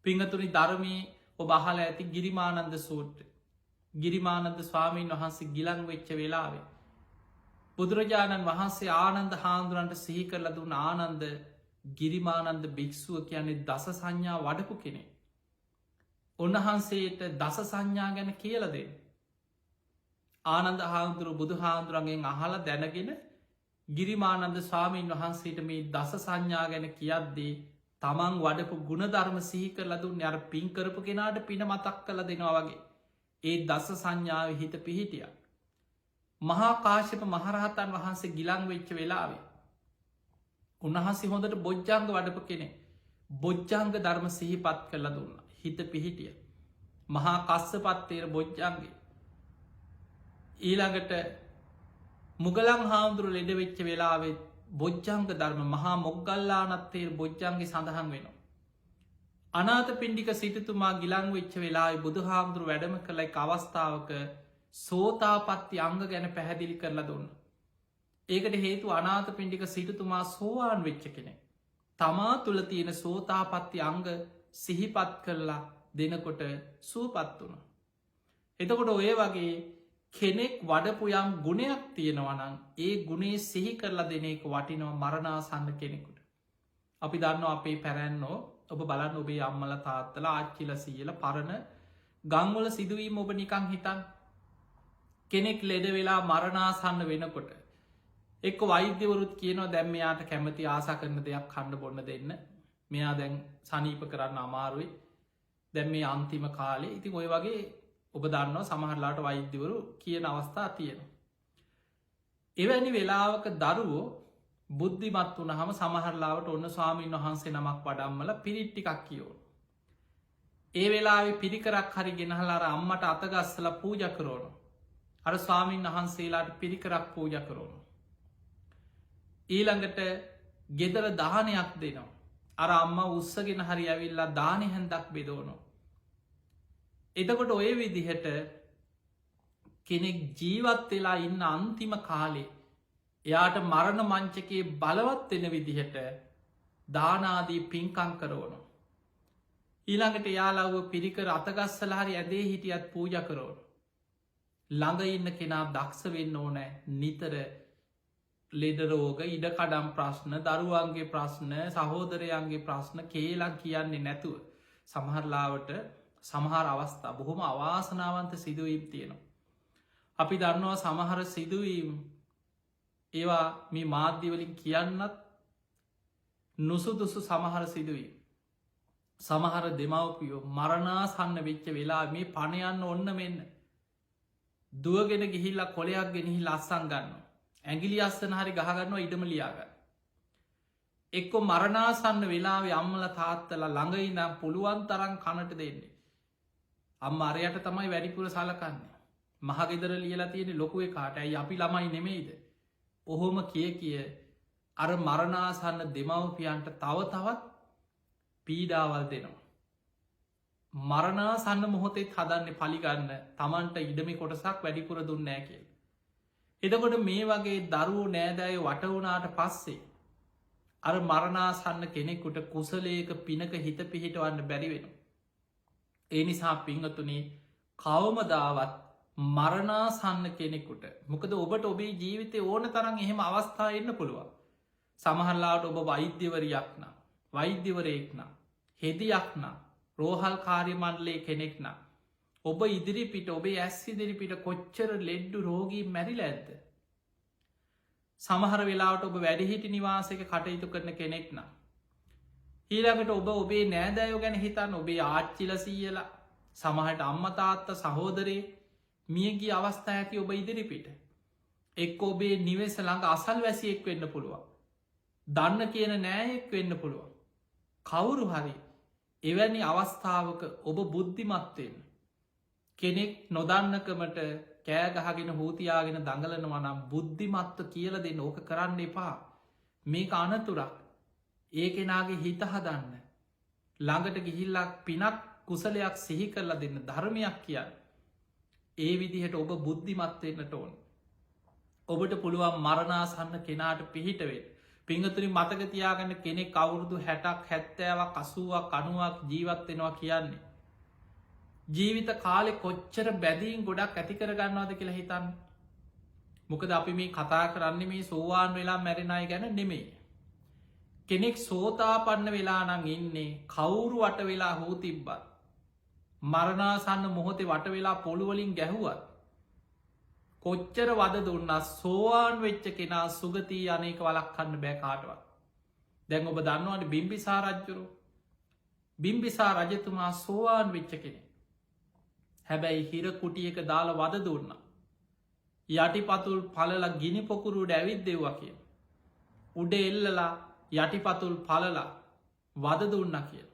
පිංහතුනි ධර්මී ඔබ අහල ඇති ගිරිමානන්ද සූට්‍ර ගිරිමානන්ද ස්වාමීන් වහන්සේ ගිලං වෙච්ච වෙලාවේ. බුදුරජාණන් වහන්සේ ආනන්ද හාන්දුරන්ට සිහි කරල දුන්න ආනන්ද ගිරිමානන්ද භික්‍ෂුව කියන්නේ දස සංඥා වඩපු කෙනෙ. උන්වහන්සේට දස සංඥා ගැන කියලදේ. ආනන්ද හාමුදුරු බුදු හාමුදුරන්ගෙන් අහල දැනගෙන ගිරිමානන්ද ස්වාමීන් වහන්සේට මේ දස සංඥා ගැන කියද්දී තමන් වඩපු ගුණධර්ම සිහි කරලා දුන්න අර පින් කරපු කෙනාට පින මතක් කළ දෙනවා වගේ. ඒ දස සංඥාව හිත පිහිටිය. මහා කාශ්‍යප මහරහතන් වහන්සේ ගිලං වෙච්ච වෙලාවේ. උන්වහන්සේ හොඳට බොජ්ජංග වඩපු කෙනෙ බොජ්ජංග ධර්ම සිහිපත් කරලා දුන්න හිත පිහිටිය. මහා කස්ස පත්තේර බොජ්ජන්ගේ. ඊළඟට මුගලං හාමුදුරු ලෙඩ වෙච්ච වෙලාවෙත් බොජ්ජංග ධර්ම මහා මොග්ගල්ලානත්තේර බොජ්ජන්ගේ සඳහන් වෙනවා. අනාත පින්ඩික සිටතුමා ගිලං වෙච්ච වෙලායි බුදු හාමුදුරු වැඩම කළයි අවස්ථාවක සෝතාපත්ති අංග ගැන පැහැදිලි කරලා දුන්න. ඒකට හේතු අනාත පින්ඩික සිටතුමා සෝවාන් වෙච්ච කෙනෙ. තමා තුළ තියෙන සෝතාපත්ති අංග සිහිපත් කරලා දෙනකොට සූපත් වුණ. එතකොට ඔය වගේ කෙනෙක් වඩපු යම් ගුණයක් තියෙනවනං ඒ ගුණේ සිහි කරලා දෙන එක වටිනව මරණාසන්න කෙනෙකුට. අපි දන්න අපේ පැරැන්නෝ ඔබ බලන්න ඔබේ අම්මල තාත්තල ආච්චිල සියල පරණ ගංවල සිදුවීම ඔබ නිකං හිතන් කෙනෙක් ලෙඩ වෙලා මරණාසන්න වෙනකොට. එක් වෛද්‍යවරුත් කියනවා දැම් මෙයාට කැමති ආසා කරන දෙයක් කණ්ඩ බොන්න දෙන්න මෙයා දැන් සනීප කරන්න අමාරුයි දැම් මේ අන්තිම කාලේ ඉතින් ඔය වගේ ඔබ දන්නවා සමහරලාට වෛද්‍යවරු කියන අවස්ථා තියෙන. එවැනි වෙලාවක දරුවෝ බුද්ධිමත් වනහම සමහරලාවට ඔන්න ස්වාමීන් වහන්සේ නමක් වඩම්මල පිරිට්ටිකක් කියෝ. ඒ වෙලාවෙ පිරිකරක් හරි ගෙනහලාර අම්මට අතගස්සල පූජ කරෝනු. අර ස්වාමීන් වහන්සේලාට පිරිකරක් පූජ කරෝනු. ඊළඟට ගෙදර දානයක් දෙනවා. අර අම්ම උත්සගෙන හරි ඇවිල්ලා දානය හැන්දක් බෙදෝනු. එතකොට ඔය විදිහට කෙනෙක් ජීවත් වෙලා ඉන්න අන්තිම කාලේ එයාට මරණ මංචකයේ බලවත් වෙන විදිහට දානාදී පින්කං කරවනු. ඊළඟට යාලාව පිරිකර අතගස්සලහරි ඇදේ හිටියත් පූජ කරෝනු. ළඟ ඉන්න කෙනා දක්ෂ වෙන්න ඕනෑ නිතර ලෙඩරෝග ඉඩකඩම් ප්‍රශ්න දරුවන්ගේ ප්‍රශ්න සහෝදරයන්ගේ ප්‍රශ්න කේලක් කියන්නේ නැතුව සමහරලාවට සමහර අවස්ථා බොහොම අවාසනාවන්ත සිදුවීම් තියෙනවා. අපි දන්නවා සමහර සිදුවීම් ඒවා මේ මාධ්‍යවලින් කියන්නත් නුසුදුසු සමහර සිදුවීම්. සමහර දෙමවපියෝ මරණාසන්න වෙච්ච වෙලා මේ පණයන්න ඔන්න මෙන්න දුවගෙන ගිහිල්ලා කොලයක් ගෙනහි ලස්සන් ගන්න ඇගිලි අස්සන හරි ගහගන්නවා ඉඩම ලියාගන්න. එක්කො මරණාසන්න වෙලාවේ අම්මල තාත්තල ළඟයි නම් පුළුවන් තරන් කනට දෙන්නේ. අම්ම අරයට තමයි වැඩිපුර සලකන්නේ. මහගෙදර ලියලා තියෙන ලොකුව කාට ඇයි අපි ළමයි නෙමෙයිද. ඔහොම කිය අර මරණාසන්න දෙමවපියන්ට තව තවත් පීඩාවල් දෙනවා. මරණාසන්න මොහොතෙත් හදන්න පලිගන්න තමන්ට ඉඩමි කොටසක් වැඩිපුර දුන්නෑ කියල්. එදකොට මේ වගේ දරුවෝ නෑදෑය වටවුනාට පස්සේ අර මරණාසන්න කෙනෙකුට කුසලේක පිනක හිත පිහිටවන්න බැරිවෙන. ඒ නිසා පිංහතුනේ කවමදාවත් මරණාසන්න කෙනෙකුට මොකද ඔබට ඔබේ ජීවිතය ඕන තරන් එහෙම අවස්ථා එන්න පුළුවන්. සමහරලාට ඔබ වෛද්‍යවරයක්න වෛද්‍යවරයෙක්න හෙදියක්න රෝහල් කාර්යමණ්ඩලේ කෙනෙක්න ඔබ ඉදිරිපිට ඔබේ ඇස් ඉදිරිපිට කොච්චර ලෙඩ්ඩු රෝගී මැරිල ඇත්ද. සමහර වෙලාවට ඔබ වැඩිහිටි නිවාසක කටයුතු කරන කෙනෙක්න. ඊළඟට ඔබ ඔබේ නෑදෑයෝ ගැන හිතන්න ඔබේ ආච්චිල සීයලා සමහට අම්මතාත්ත සහෝදරේ මියගිය අවස්ථා ඇති ඔබ ඉදිරිපිට. එක් ඔබේ නිවෙස ළඟ අසල් වැසියෙක් වෙන්න පුළුවන්. දන්න කියන නෑයෙක් වෙන්න පුළුවන්. කවුරු හරි එවැනි අවස්ථාවක ඔබ බුද්ධිමත්වෙන් කෙනෙක් නොදන්නකමට කෑගහගෙන හූතියාගෙන දඟලනවා නම් බුද්ධිමත්ව කියල දෙන්න ඕක කරන්න එපා. මේක අනතුරක් ඒ කෙනාගේ හිත හදන්න ළඟට ගිහිල්ලක් පිනක් කුසලයක් සිහි කරලා දෙන්න ධර්මයක් කියන්න. ඒ විදිහට ඔබ බුද්ධිමත්වෙන්නට ඕන්. ඔබට පුළුවන් මරණාසන්න කෙනාට පිහිටවෙන්. පිංහතුරි මතකතියාගන්න කෙනෙක් අවුරුදු 60ක් 70ක් 80ක් 90ක් ජීවත්වෙනවා කියන්නේ. ජීවිත කාලෙ කොච්චර බැදීන් ගොඩක් ඇතිකරගන්නවාද කියලා හිතන්න. මොකද අපි මේ කතා කරන්න මේ සෝවාන් වෙලා මැරෙනයි ගැන නෙමෙයි. කෙනෙක් සෝතාපන්න වෙලා නං ඉන්නේ කවුරු වට වෙලා හෝ තිබ්බත්. මරණාසන්න මොහොතේ වට වෙලා පොළුවලින් ගැහුවත්. කොච්චර වද දුන්න සෝවාන් වෙච්ච කෙනා සුගතිී අනේක වලක් කන්න බෑකාටවත්. දැන් ඔබ දන්නවාට බිම්බිසා රජ්ජුරු බිම්බිසා රජතුමා සෝවාන් වෙච්ච කෙනෙ. හැබැයි හිර කුටියක දාලා වද දුන්න. යටිපතුල් පලල ගිනි පොකුරුට ඇවිත් දෙව්වා කිය. උඩ එල්ලලා යටිපතුල් පලලා වද දුන්න කිය.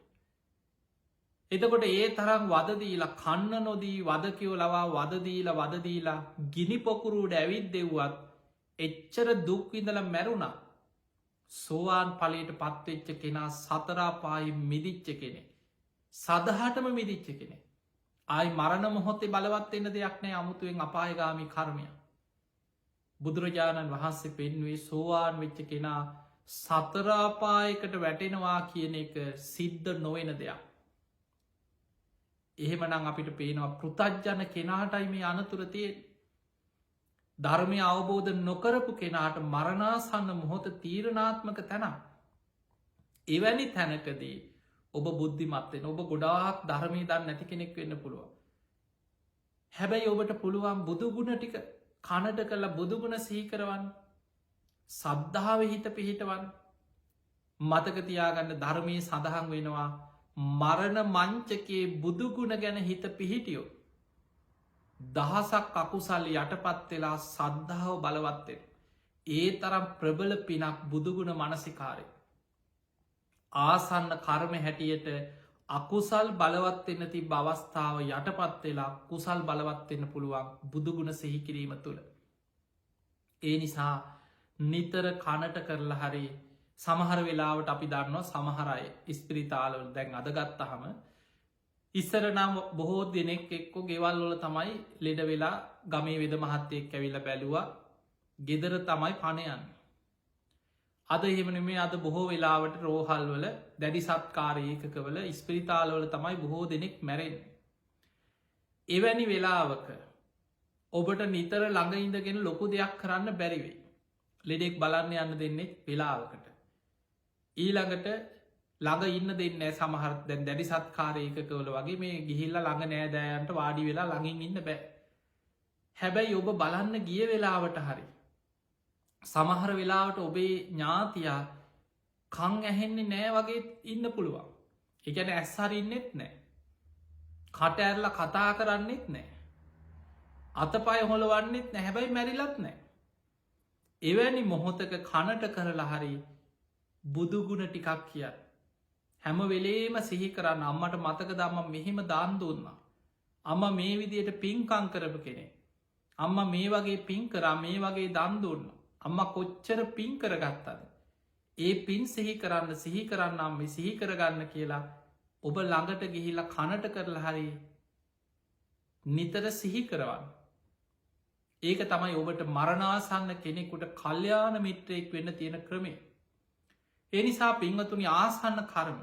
එතකොට ඒ තරම් වදදීලා කන්න නොදී වදකිව ලවා වදදීලා වදදීලා ගිනි පොකුරුට ඇවිත් දෙව්වත් එච්චර දුක්විඳල මැරුණා. සෝවාන් පලට පත්වෙච්ච කෙනා සතරාපායි මිදිච්ච කෙනෙ. සදහටම මිදිච්ච කෙනෙ. ආයි මරණ මොහොත්තේ බලවත් එන්න දෙයක් නෑ අමුතුවෙන් අපායගාමි කර්මය. බුදුරජාණන් වහන්සේ පෙන්වේ සෝවාන් වෙච්ච කෙනා සතරාපායකට වැටෙනවා කියන එක සිද්ධ නොවෙන දෙයක්. එහෙමනම් අපිට පේනවා පෘතජ්ජන කෙනාටයි මේ අනතුරතිය ධර්මය අවබෝධ නොකරපු කෙනාට මරණාසන්න මොහොත තීරණාත්මක තැන. එවැනි තැනකදී ඔබ බුද්ධිමත්වෙන් ඔබ ගොඩාක් ධර්මී දන්න නැති කෙනෙක් වෙන්න පුළුවන්. හැබැයි ඔබට පුළුවන් බුදුගුණ ටික කනට කළ බුදුගුණ සීකරවන්න සද්ධාව හිත පිහිටවන් මතකතියාගන්න ධර්මී සඳහන් වෙනවා මරණ මංචකේ බුදුගුණ ගැන හිත පිහිටියෝ. දහසක් අකුසල් යටපත් වෙලා සද්ධාව බලවත්වෙන. ඒ තරම් ප්‍රබල පිනක් බුදුගුණ මනසිකාරය. ආසන්න කර්ම හැටියට අකුසල් බලවත්වෙන්න ති බවස්ථාව යටපත් වෙලා කුසල් බලවත්වෙන්න පුළුවන් බුදුගුණ සිහිකිරීම තුළ. ඒ නිසා නිතර කනට කරලා හරි සමහර වෙලාවට අපි දන්නවා සමහරය ස්පිරිතාලවල දැන් අදගත්තහම ඉස්සර නම් බොහෝ දෙනෙක් එක්කො ගෙවල් වල තමයි ලෙඩ වෙලා ගමේ වෙද මහත්තයෙක් ඇවිල්ල බැලුවා ගෙදර තමයි පණයන්. අද එහෙමනමේ අද බොහෝ වෙලාවට රෝහල් වල දැඩි සත්කාරයකවල ස්පිරිතාලවල තමයි බොහෝ දෙනෙක් මැරෙන්. එවැනි වෙලාවක ඔබට නිතර ළඟඉඳගෙන ලොකු දෙයක් කරන්න බැරිවෙයි. ලෙඩෙක් බලන්න යන්න දෙන්නෙත් වෙලාවකට. ඊළඟට ළඟ ඉන්න දෙන්න සමහර දැන් දැඩි සත්කාරයකවල වගේ මේ ගිහිල්ල ළඟ නෑදෑයන්ට වාඩි වෙලා ළඟින් ඉන්න බෑ. හැබැයි ඔබ බලන්න ගිය වෙලාවට හරි. සමහර වෙලාවට ඔබේ ඥාතියා කං ඇහෙන්නේ නෑ වගේ ඉන්න පුළුවන්. එකන ඇස්හරින්නෙත් නෑ. කට ඇරල කතා කරන්නෙත් නෑ. අතපය හොළවන්නෙත් නැහැබැයි මැරිලත් නෑ. එවැනි මොහොතක කනට කරලා හරි බුදුගුණ ටිකක් කිය. හැම වෙලේම සිහි කරන්න අම්මට මතක දම්ම මෙහෙම දාන් දුන්න. අම්ම මේ විදියට පින්කං කරපු කෙනෙ. අම්ම මේ වගේ පින් කරා මේ වගේ දන් දුන්න. අම්ම කොච්චර පින් කරගත්තද. ඒ පින් සිහි කරන්න අම්ම සිහි කරගන්න කියලා ඔබ ළඟට ගිහිලා කනට කරලා හරි නිතර සිහි කරවන්න. ඒක තමයි ඔබට මරණාසන්න කෙනෙකුට කල්්‍යාන මිත්‍රයෙක් වෙන්න තියෙන ක්‍රමේ. එනිසා පින්වතුනි ආසන්න කර්ම.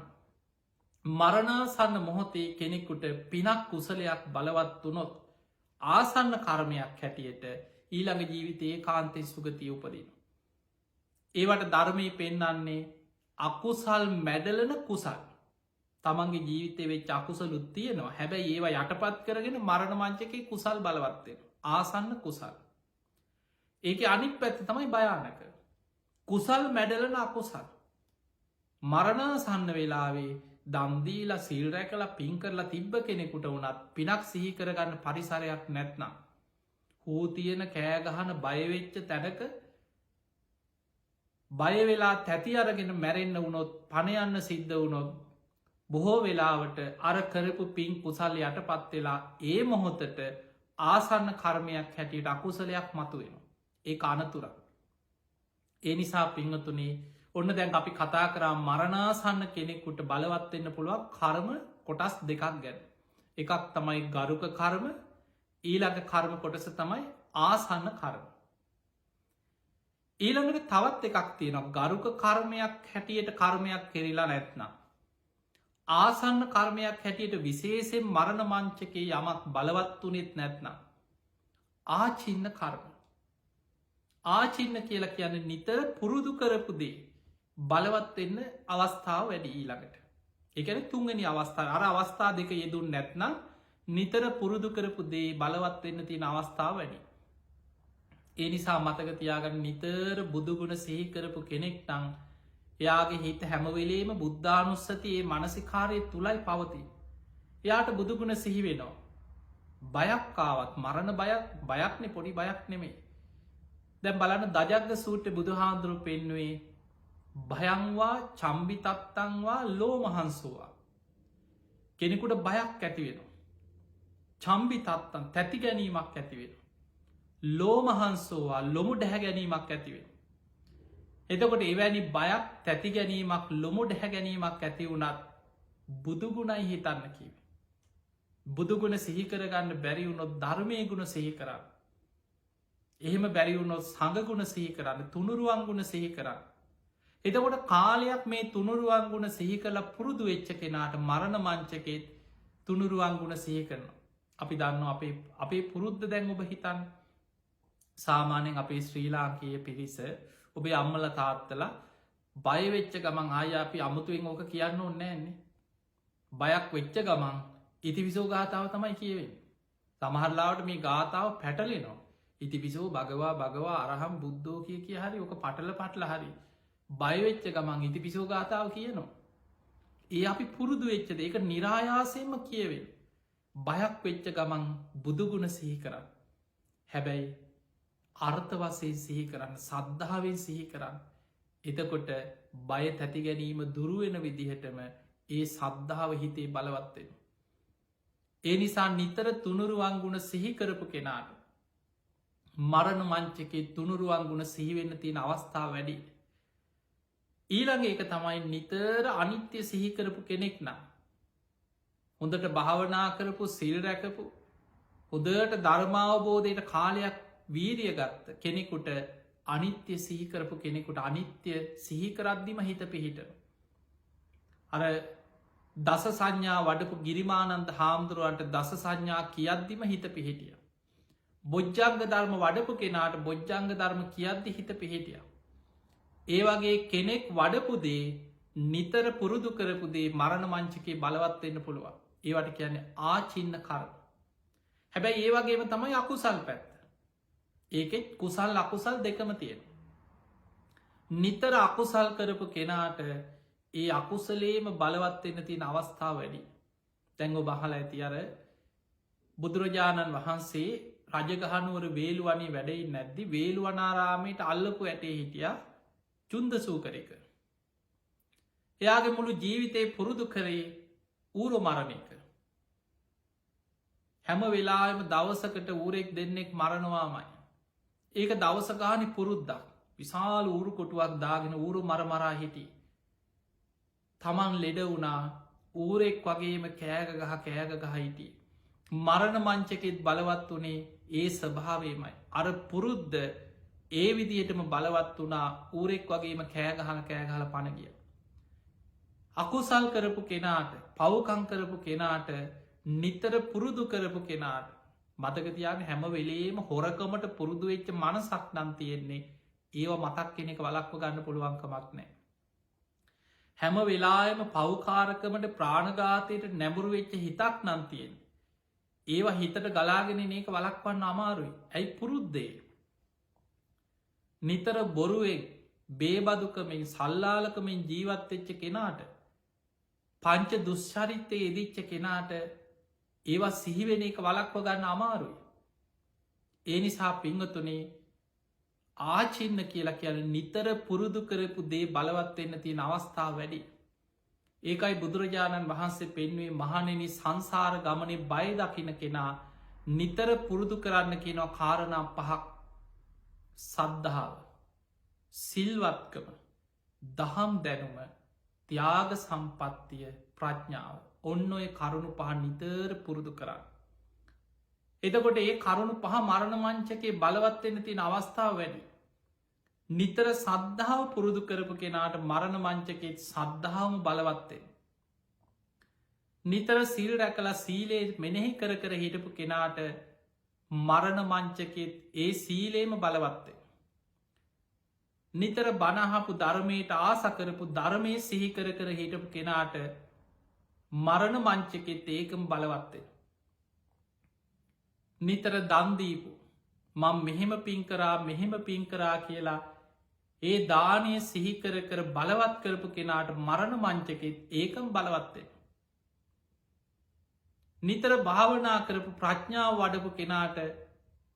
මරණාසන්න මොහොතේ කෙනෙකුට පිනක් කුසලයක් බලවත් වනොත් ආසන්න කර්මයක් හැටියට ඊළඟ ජීවිතයේ කාන්තෙන් සුගතිය උපදින. ඒවට ධර්මය පෙන්නන්නේ අකුසල් මැඩලන කුසල්. තමන්ගේ ජීවිතය වෙච් අකුසලුත් තියෙනවා හැබැයි ඒවා යටපත් කරගෙන මරණ මංචකේ කුසල් බලවත්වෙන. ආසන්න කුසල්. ඒක අනික් පැත්ත තමයි භයානක. කුසල් මැඩලන අකුසල්. මරණාසන්න වෙලාවේ දන්දීලා සිල් රැකලා පින් කරලා තිබ්බ කෙනෙකුට වනත් පිනක් සිහි කරගන්න පරිසරයක් නැත්නම්. හූ තියෙන කෑගහන බයවෙච්ච තැනක බයවෙලා තැති අරගෙන මැරෙන්න්න වුණොත් පණයන්න සිද්ධ වුණොත් බොහෝ වෙලාවට අර කරපු පින් කුසල් යට පත්වෙලා ඒ මොහොතට ආසන්න කර්මයක් හැටියට අකුසලයක් මතුවෙන. ඒ අනතුරක්. ඒ නිසා පිංහතුනේ ඔන්න දැන් අපි කතා කරා මරණාසන්න කෙනෙකුට බලවත්වෙන්න පුළුවන් කර්ම කොටස් දෙකක් ගැන. එකක් තමයි ගරුක කර්ම ඊළඟ කර්ම කොටස තමයි ආසන්න කර්ම. ඊළඟට තවත් එකක් තියෙනවා ගරුක කර්මයක් හැටියට කර්මයක් කෙරලා නැත්නම්. ආසන්න කර්මයක් හැටියට විශේෂෙන් මරණ මංචකේ යමක් බලවත් වනෙත් නැත්නම්. ආචින්න කර්ම. ආචින්න කියලා කියන්න නිතර පුරුදු කරපුදේ බලවත්වෙන්න අවස්ථාව වැඩි ඊළඟට. එකන තුන්ගනි අවස්ථාව අර අවස්ථා දෙක යෙදුන් නැත්නම් නිතර පුරුදු කරපු දේ බලවත්වෙන්න තියෙන අවස්ථාව වැඩි. ඒ නිසා මතක තියාගන්න නිතර බුදුගුණ සිහි කරපු කෙනෙක්ටං එයාගේ හිත හැමවෙලේම බුද්ධානුස්සතියේ මනසිකාරය තුළයි පවති. එයාට බුදුගුණ සිහි වෙනවා. බයක්කාවත් මරණ බයක්නෙ පොඩි බයක් නෙමේ. දැම් බලන්න දජග්ග සූට්‍ර බුදුහාන්දුරු පෙන්නුවේ භයංවා චම්බිතත්තංවා ලෝ මහන්සුවා. කෙනෙකුට බයක් ඇතිවෙනවා. චම්බි තත්තන් තැති ගැනීමක් ඇතිවෙන. ලෝමහන්සෝවා ලොමු ඩැහැ ගැනීමක් ඇතිවෙන. එතකොට එවැනි බයක් තැති ගැනීමක් ලොමු ඩැහැ ගැනීමක් ඇති වුණත් බුදුගුණයි හිතන්න කිව. බුදුගුණ සිහිකරගන්න බැරිවුණොත් ධර්මය ගුණ සිහි කරන්න. එහෙම බැරිවුණොත් සඟගුණ සිහි කරන්න තුනුරුවන්ගුණ සිහි කරන්න. එතකොට කාලයක් මේ තුනුරුවන්ගුණ සිහි කළ පුරුදු වෙච්ච කෙනාට මරණ මංචකෙත් තුනුරුවන්ගුණ සිහි කරනවා. අපි දන්න අපේ පුරුද්ධ දැන් ඔබ හිතන් සාමානෙන් අපේ ශ්‍රී ලාංකයේ පිරිස ඔබේ අම්මල තාත්තලා බයවෙච්ච ගමන් ආය අපි අමුතුවෙන් ඕක කියන්න ඕන්න ඇන්නේ. බයක් වෙච්ච ගමන් ඉතිවිසෝ ගාථාව තමයි කියවෙන්. සමහරලාවට මේ ගාථාව පැටලෙනවා. ඉතිපිසෝ භගවා අරහම් බුද්ධෝ කිය හරි ඕක පටල පටල හරි බයවෙච්ච ගමන් ඉතිපිසෝ ගාථාව කියනවා. ඒ අපි පුරුදු වෙච්චද ඒක නිරායාසයෙන්ම කියවෙන්. බයක් වෙච්ච ගමන් බුදුගුණ සිහි කරන්න. හැබැයි අර්ථ වසයෙන් සිහි කරන්න සද්ධාවෙන් සිහි කරන්න. එතකොට බය තැති ගැනීම දුරුවෙන විදිහටම ඒ සද්ධාව හිතේ බලවත්වෙන. ඒ නිසා නිතර තුනුරුවන්ගුණ සිහිකරපු කෙනාට මරණ මංචකේ තුනුරුවන්ගුණ සිහිවෙන්න තියෙන අවස්ථාව වැඩි. ඊළඟ ඒක තමයි නිතර අනිත්‍ය සිහිකරපු කෙනෙක් නම්. හොඳට භාවනා කරපු සිල් රැකපු හොදට ධර්මාවබෝධයට කාලයක් වීරිය ගත්ත කෙනෙකුට අනිත්‍ය සිහිකරපු කෙනෙකුට අනිත්‍ය සිහිකරද්දිම හිත පිහිට. අර දස සංඥා වඩපු ගිරිමානන්ත හාමුදුරුවන්ට දස සංඥා කියද්දිම හිත පිහිටිය. බොජ්ජංග ධර්ම වඩපු කෙනාට බොජ්ජංග ධර්ම කියද්දි හිත පිහිටිය. ඒ වගේ කෙනෙක් වඩපුදේ නිතර පුරුදු කරපුදේ මරණ මංචකේ බලවත්වෙන්න පුළුවන්. ඒවට කියන්නේ ආචින්න කරම. හැබැයි ඒ වගේම තමයි අකුසල් පැත්ත. ඒකෙත් කුසල් අකුසල් දෙකම තියෙන. නිතර අකුසල් කරපු කෙනාට ඒ අකුසලේම බලවත්වෙන්න තියෙන අවස්ථාව වැඩි. තැංගො බහල ඇති අර බුදුරජාණන් වහන්සේ රජගහනුවර වේළුවනී වැඩයි නැද්දි වේළුවනාරාමයට අල්ලපු ඇටේ හිටිය චුන්ද සූකරක. එයාගේ මුළු ජීවිතය පුරුදු කරේ ඌරු මරණයක. හැම වෙලාම දවසකට ඌරෙක් දෙන්නෙක් මරණවාමයි. ඒක දවසගානි පුරුද්දක් විශාල ඌරු කොටුවක් දාගෙන ඌරු මරමරා හිටි. තමන් ලෙඩ වුණා ඌරෙක් වගේම කෑග ගහ හිටිය. මරණ මංචකෙත් බලවත් වනේ ඒ ස්වභාවයමයි. අර පුරුද්ධ ඒ විදිහටම බලවත් වනා ඌරෙක් වගේම කෑගහල පණගිය. අකුසල් කරපු කෙනාට පවකං කරපු කෙනාට නිතර පුරුදු කරපු කෙනාට මතකතියාන හැම වෙලේම හොරකමට පුරුදු වෙච්ච මනසක් නම් තියෙන්නේ ඒව මතක් කෙනෙක වලක්ව ගන්න පුළුවන්කමක් නෑ. හැම වෙලායම පවකාරකමට ප්‍රාණගාතයට නැඹුරු වෙච්ච හිතක් නම් තියෙන්. ඒවා හිතට ගලාගෙන ඒක වලක්වන්න අමාරුයි. ඇයි පුරුද්දේ. නිතර බොරුවෙන් බේබදුකමින් සල්ලාලකමින් ජීවත්වෙච්ච කෙනාට පංච දුෂ්චරිතය එදිච්ච කෙනාට ඒවා සිහිවෙන එක වලක්ව ගන්න අමාරුයි. ඒ නිසා පිංහතුනේ ආචින්න කියලා කියන නිතර පුරුදු කරපු දේ බලවත්වෙන්න තියෙන අවස්ථාව වැඩි. ඒකයි බුදුරජාණන් වහන්සේ පෙන්වේ මහනෙනි සංසාර ගමනේ බය දකින කෙනා නිතර පුරුදු කරන්න කියනවා කාරණම් පහක් සද්ධාව සිල්වත්කම දහම් දැනුම ත්‍යාග සම්පත්තිය ප්‍රඥාව ඔන්න ඔය කරුණු පහ නිතර පුරුදු කරන්න. එතකොට ඒ කරුණු පහ මරණ මංචකේ බලවත්වෙන්න තියෙන අවස්ථාව වැඩි. නිතර සද්ධාව පුරුදු කරපු කෙනාට මරණ මංචකෙත් සද්ධාවම බලවත්තේ. නිතර සිල් රැකලා සීලේ මෙනෙහි කර හිටපු කෙනාට මරණ මංචකෙත් ඒ සීලේම බලවත්තේ. නිතර බණහපු ධර්මයට ආසකරපු ධර්මය සිහිකර හිටපු කෙනාට මරණ මංචකෙත් ඒකම බලවත්තේ. නිතර දන්දීපු මං මෙහෙම පින්කරා මෙහෙම පින්කරා කියලා ඒ දානය සිහිකර බලවත් කරපු කෙනාට මරණ මංචකෙත් ඒකම් බලවත්තේ. නිතර භාවනා කරපු ප්‍රඥාව වඩපු කෙනාට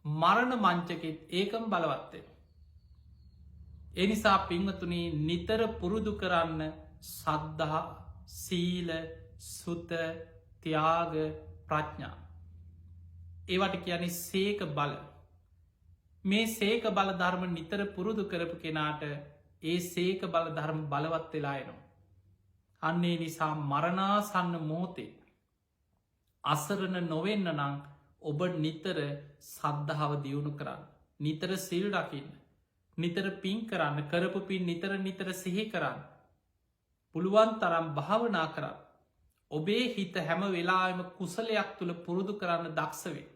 මරණ මංචකෙත් ඒකම් බලවත්තේ. එනිසා පිංහතුනී නිතර පුරුදු කරන්න සද්ධහා සීල සුත ත්‍යාග ප්‍රඥා. ඒවට කියන්නේ සේක බල. මේ සේක බල ධර්ම නිතර පුරුදු කරපු කෙනාට ඒ සේක බල ධර්ම බලවත් වෙලායනවා. අන්නේ නිසා මරණාසන්න මෝතේ අසරණ නොවෙන්න නං ඔබ නිතර සද්ධාව දියුණු කරන්න. නිතර සිල් රකින්න. නිතර පින් කරන්න කරපු පින් නිතර සිහි කරන්න. පුළුවන් තරම් භාවනා කරන්න. ඔබේ හිත හැම වෙලාම කුසලයක් තුළ පුරුදු කරන්න දක්ෂවේ.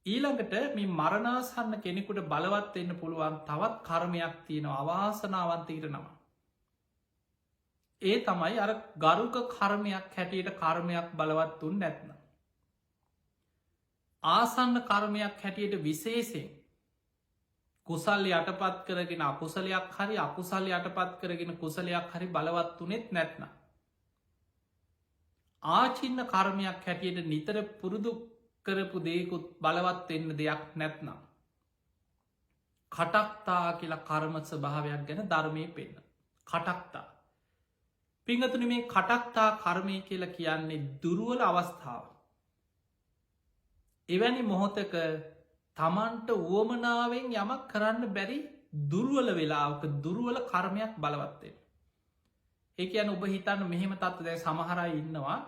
ඊළඟට මේ මරණාසන්න කෙනෙකුට බලවත් එන්න පුළුවන් තවත් කර්මයක් තියෙන අවාසනාවන්තීට නම. ඒ තමයි අර ගරුක කර්මයක් හැටියට කර්මයක් බලවත්තුන් නැත්න. ආසන්න කර්මයක් හැටියට විශේෂයෙන් කුසල් යටපත් කරගෙන අකුසලයක් හරි අකුසල් යටපත් කරගෙන කුසලයක් හරි බලවත්තුනෙත් නැත්න. ආචින්න කර්මයක් හැටියට නිතර පුරුදු කරපු දේකුත් බලවත් එන්න දෙයක් නැත්නම්. කටක්තා කියලා කර්ම ස්වභාවයක් ගැන ධර්මය පෙන්න. කටක්තා. පිංහතුන මේ කටක්තා කර්මය කියලා කියන්නේ දුරුවල අවස්ථාව. එවැනි මොහොතක තමන්ට වුවමනාවෙන් යමක් කරන්න බැරි දුර්වල වෙලාවක දුර්වල කර්මයක් බලවත්තේ. ඒක යන ඔබ හිතන්න මෙහෙම තත්ව දැ සමහරයි ඉන්නවා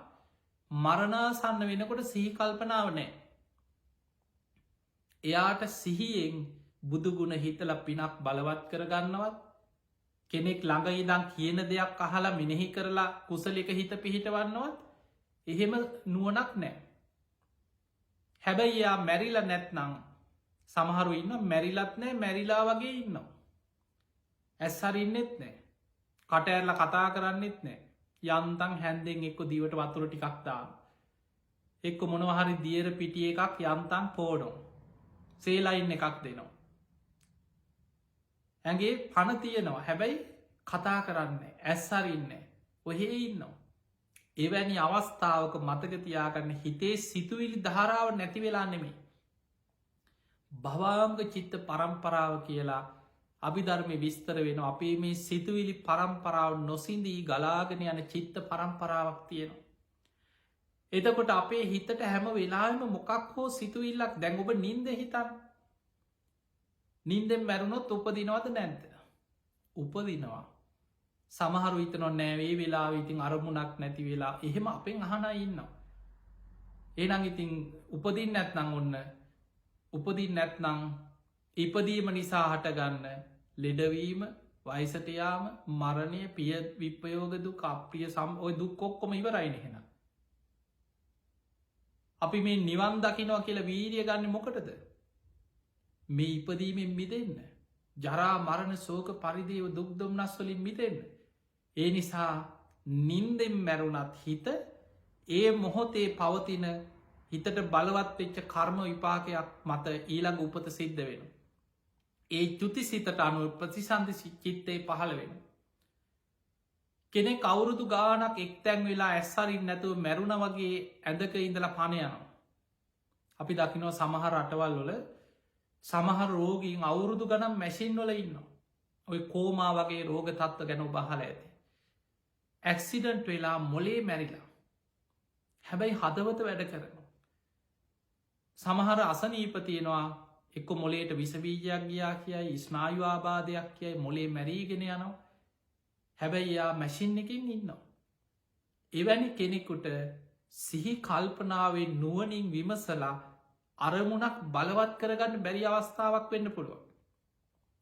මරණාසන්න වෙනකොට සිහිකල්පනාව නෑ. එයාට සිහියෙන් බුදුගුණ හිතල පිනක් බලවත් කරගන්නවත් කෙනෙක් ළඟ ඉදං කියන දෙයක් අහලා මිනෙහි කරලා කුසලික හිත පිහිටවන්නවත් එහෙම නුවනක් නෑ. හැබැයි යා මැරිල නැත්නං සමහරු ඉන්න මැරිලත් නෑ මැරිලා වගේ ඉන්නවා. ඇස්සරින්නෙත් නෑ. කටඇරල කතා කරන්නෙත් නෑ. යන්තන් හැන්දෙන් එක්ක දීවට වතුර ටිකක් දාන්න. එක්ක මොනවහරි දියර පිටිය එකක් යන්තන් පෝඩෝ. සේලයින් එකක් දෙනවා. ඇගේ පණ තියෙනවා හැබැයි කතා කරන්න ඇස්සරින්න ඔහේ ඉන්නවා. එවැනි අවස්ථාවක මතකතියාගන්න හිතේ සිතුවිලි ධාරාව නැති වෙලා නෙමේ. භවාංග චිත්ත පරම්පරාව කියලා අභිධර්මය විස්තර වෙන අපේ මේ සිතුවිලි පරම්පරාව නොසින්දී ගලාගෙන යන චිත්ත පරම්පරාවක් තියෙනවා. එතකොට අපේ හිතට හැම වෙලාම මොකක් හෝ සිතුවිල්ලක් දැන් ඔබ නින්ද හිතන් නින්දෙන් මැරුණොත් උපදිනවද නැන්ත උපදිනවා. සමහරු හිතනො නෑවේ වෙලා ඉතින් අරමුණක් නැති වෙලා එහෙම අපෙන් අහන ඉන්නවා. ඒනං ඉතින් උපදින් නැත්නං ඔන්න උපදින් නැත්නං ඉපදීම නිසා හටගන්න ලෙඩවීම වයිසටයාම මරණය පිය විපයෝගදු අප්‍රිය සම් ඔය දුක්කොක්කොම ඉවරයින හෙන. අපි මේ නිවන් දකිනවා කියලා වීරිය ගන්න මොකටද මේ ඉපදීමෙන් මිදන්න ජරා මරණ සෝක පරිදිව දුක්දොම්නස්වලින් මිතෙන්න. ඒ නිසා නින්දෙන් මැරුණත් හිත ඒ මොහොතේ පවතින හිතට බලවත් වෙච්ච කර්ම විපාකයක් මත ඊළඟ උපත සිද්ධ වෙන. ඒ චුති සිතට අනුව ප්‍රතිසන්ධ චිත්තේ පහළ වෙන. කෙනෙ කවුරුදු ගානක් එක්තැන් වෙලා ඇස්සරින් නැතුව මැරුණ වගේ ඇඳක ඉඳලා පණයනවා. අපි දකිනවා සමහර අටවල් වල සමහර රෝගීන් අවුරුදු ගනම් මැසින් වල ඉන්නවා. ඔය කෝමා වගේ රෝග තත්ව ගැන බහල ඇති. ඇක්සිඩන්ට් වෙලා මොලේ මැරිලා. හැබැයි හදවත වැඩ කරනවා. සමහර අසනීපතියෙනවා එක්ක මොලේට විසබීජයක් ගියා කියයි ස්නායවාබාධයක් කියයි මොලේ මැරීගෙන යනවා. හැබැයි යා මැසින් එකින් ඉන්නවා. එවැනි කෙනෙකුට සිහි කල්පනාවෙන් නුවනින් විමසලා අරමුණක් බලවත් කරගන්න බැරි අවස්ථාවක් වෙන්න පුළුව.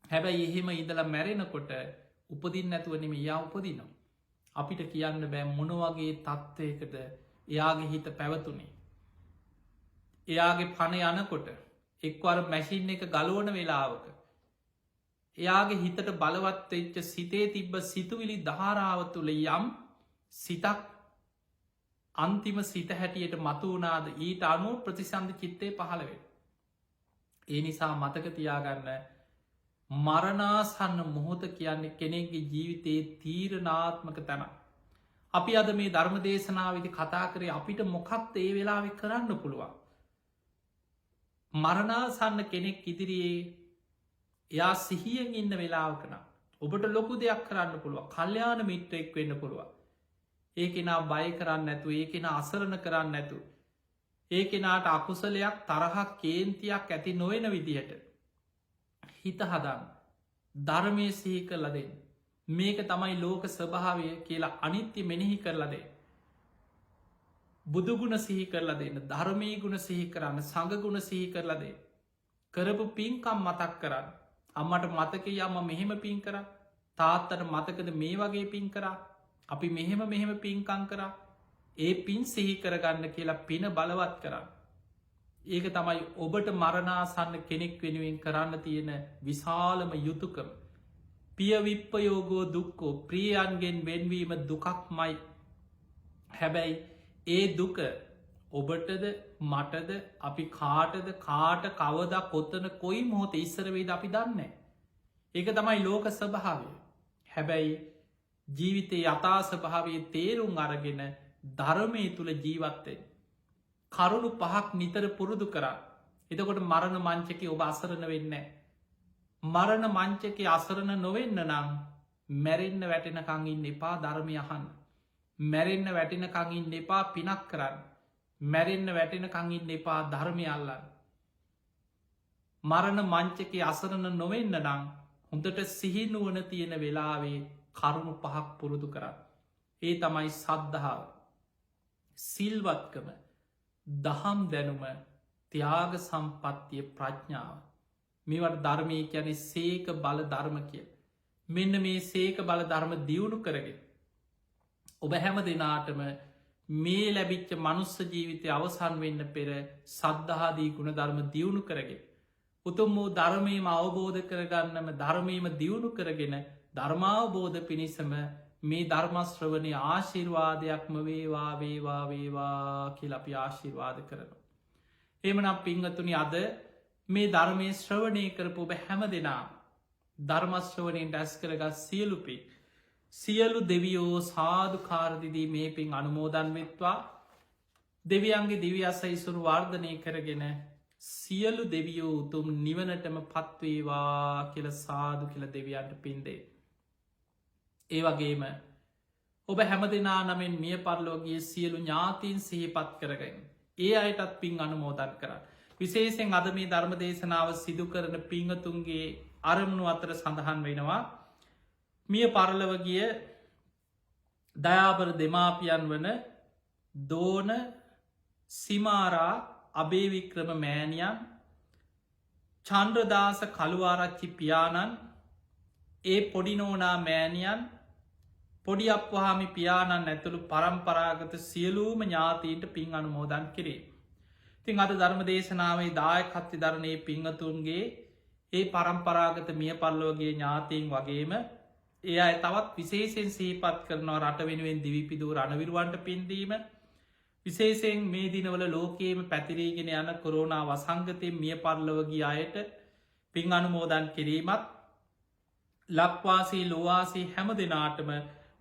හැබැයි එහෙම ඉදලා මැරෙනකොට උපදින් නැතුවනම යා උපදිනවා. අපිට කියන්න බෑ මොනවගේ තත්ත්වයකට එයාගේ හිත පැවතුනේ. එයාගේ පණ යනකොට එක්වර මැසින් එක ගලෝන වෙලාවක එයාගේ හිතට බලවත් එච්ච සිතේ තිබ්බ සිතුවිලි ධාරාව තුළ යම් සිතක් අන්තිම සිත හැටියට මතුවනාද ඊට අනුව ප්‍රතිසන්ධ චිත්තය පහළවේ. ඒ නිසා මතක තියාගන්න මරණාසන්න මොහොත කියන්නේ කෙනෙක්ගේ ජීවිතයේ තීරණාත්මක තැන. අපි අද මේ ධර්ම දේශනාවවිදි කතා කරේ අපිට මොකක්ද ඒ වෙලාවෙ කරන්න පුළුවන්. මරණාසන්න කෙනෙක් ඉදිරියේ එයා සිහියෙන් ඉන්න වෙලාවකන ඔබට ලොකු දෙයක් කරන්න පුළුව කල්්‍යයාන මිත්‍රයෙක් වෙන්න පුළුවන්. ඒ කෙනා බය කරන්න නැතු ඒ කෙන අසරණ කරන්න නැතු. ඒ කෙනාට අකුසලයක් තරහක් කේන්තියක් ඇති නොවෙන විදිහට. හිත හදන් ධර්මය සිහි කරලදෙන් මේක තමයි ලෝක ස්වභාවය කියලා අනිත්‍ය මෙනෙහි කරලදේ. බුදුගුණ සිහි කරලා දෙන්න ධර්මී ගුණ සිහි කරන්න සඟගුණ සිහි කරලදේ. කරපු පින්කම් මතක් කරන්න අම්මට මතක යම මෙහෙම පින් කර තාත්තට මතකද මේ වගේ පින් කරා අපි මෙහෙම පින්කං කරා ඒ පින් සිහි කරගන්න කියලා පින බලවත් කරන්න. ඒක තමයි ඔබට මරණාසන්න කෙනෙක් වෙනුවෙන් කරන්න තියෙන විශාලම යුතුකම. පිය විප්පයෝගෝ දුක්කෝ ප්‍රියයන්ගෙන් වෙන්වීම දුකක් මයි. හැබැයි ඒ දුක ඔබටද මටද අපි කාටද කාට කවද කොත්තන කොයි මොහොත ඉස්සරවේද අපි දන්න. ඒක තමයි ලෝක ස්වභාවය. හැබැයි ජීවිතය යථා ස්වභාවයේ තේරුම් අරගෙන ධර්මය තුළ ජීවත්තෙන්. කරුණු පහක් නිතර පුරුදු කරා. එතකොට මරණ මංචක ඔබ අසරණ වෙන්න. මරණ මංචක අසරණ නොවෙන්න නං මැරෙන්න්න වැටෙන කංගින් එපා ධර්මය අහන්. මැරෙන්න්න වැටෙන කංගින් එපා පිනක් කරන්න. මැරෙන්න්න වැටෙන කංගින් එපා ධර්මය අල්ලන්න. මරණ මංචක අසරණ නොවෙන්න නං හොඳට සිහිනුවන තියෙන වෙලාවේ කරුණු පහක් පුරුදු කරන්න. ඒ තමයි සද්ධාව, සිල්වත්කම, දහම් දැනුම, ත්‍යාග සම්පත්තිය, ප්‍රඥාව. මේවට ධර්මය කියැනෙ සේක බල ධර්ම කිය. මෙන්න මේ සේක බල ධර්ම දියුණු කරගෙන. ඔබ හැම දෙනාටම මේ ලැබිච්ච මනුස්ස ජීවිතය අවසන් වෙන්න පෙර සද්ධහාදී ගුණ ධර්ම දියුණු කරගෙන. උතුම් වූ ධර්මයම අවබෝධ කරගන්නම ධර්මයම දියුණු කරගෙන ධර්මාවබෝධ පිණිසම මේ ධර්මශ්‍රවනය ආශිර්වාදයක්ම වේවා වේවා වේවා කියල අපි ආශිර්වාද කරනවා. එමනම් පිංහතුනි අද මේ ධර්මය ශ්‍රවණය කරපු ඔබ හැම දෙනා ධර්මශ්‍රවනයෙන් ඩැස් කරගත් සියලුපි සියලු දෙවියෝ සාධකාරදිදී මේ පින් අනුමෝදන් වෙත්වා දෙවියන්ගේ දිවි අස ඉසුරු වර්ධනය කරගෙන සියලු දෙවියෝ උතුම් නිවනටම පත්වේවා කියල සාදු කියල දෙවියන්ට පින්දේ. ඒ වගේම ඔබ හැම දෙනා නමෙන් මිය පරලෝගේ සියලු ඥාතීන් සිහිපත් කරගෙන ඒ අයටත් පින් අනුමෝදන් කර. විශේෂෙන් අද මේ ධර්ම දේශනාව සිදු කරන පිංහතුන්ගේ අරමුණු අතර සඳහන් වෙනවා. මිය පරලවගිය දයාබර දෙමාපියන් වන දෝන සිමාරා අබේවික්‍රම මෑණියන්, චන්ද්‍රදාස කළුආරච්චි පියාණන්, ඒ පොඩිනෝනා මෑණියන්, පොඩි අප්වහාමි පියාණන් ඇතුළු පරම්පරාගත සියලූම ඥාතීන්ට පින් අනුමෝදන් කිරේ. තින් අද ධර්ම දේශනාවේ දායකත්ති ධරණයේ පිංහතුන්ගේ ඒ පරම්පරාගත මිය පල්ලෝගේ ඥාතීන් වගේම ඒ අය තවත් විශේෂෙන් සීපත් කරනවා රට වෙනුවෙන් දිවිපිදූ රණවිරුවන්ට පින්දීම. විශේෂයෙන් මේ දිනවල ලෝකයේම පැතිරීගෙන යන කොරෝනා වසංගතයෙන් මිය පරලවගේ අයට පින් අනුමෝදන් කිරීමත් ලක්වාසී ලොවාසී හැම දෙනාටම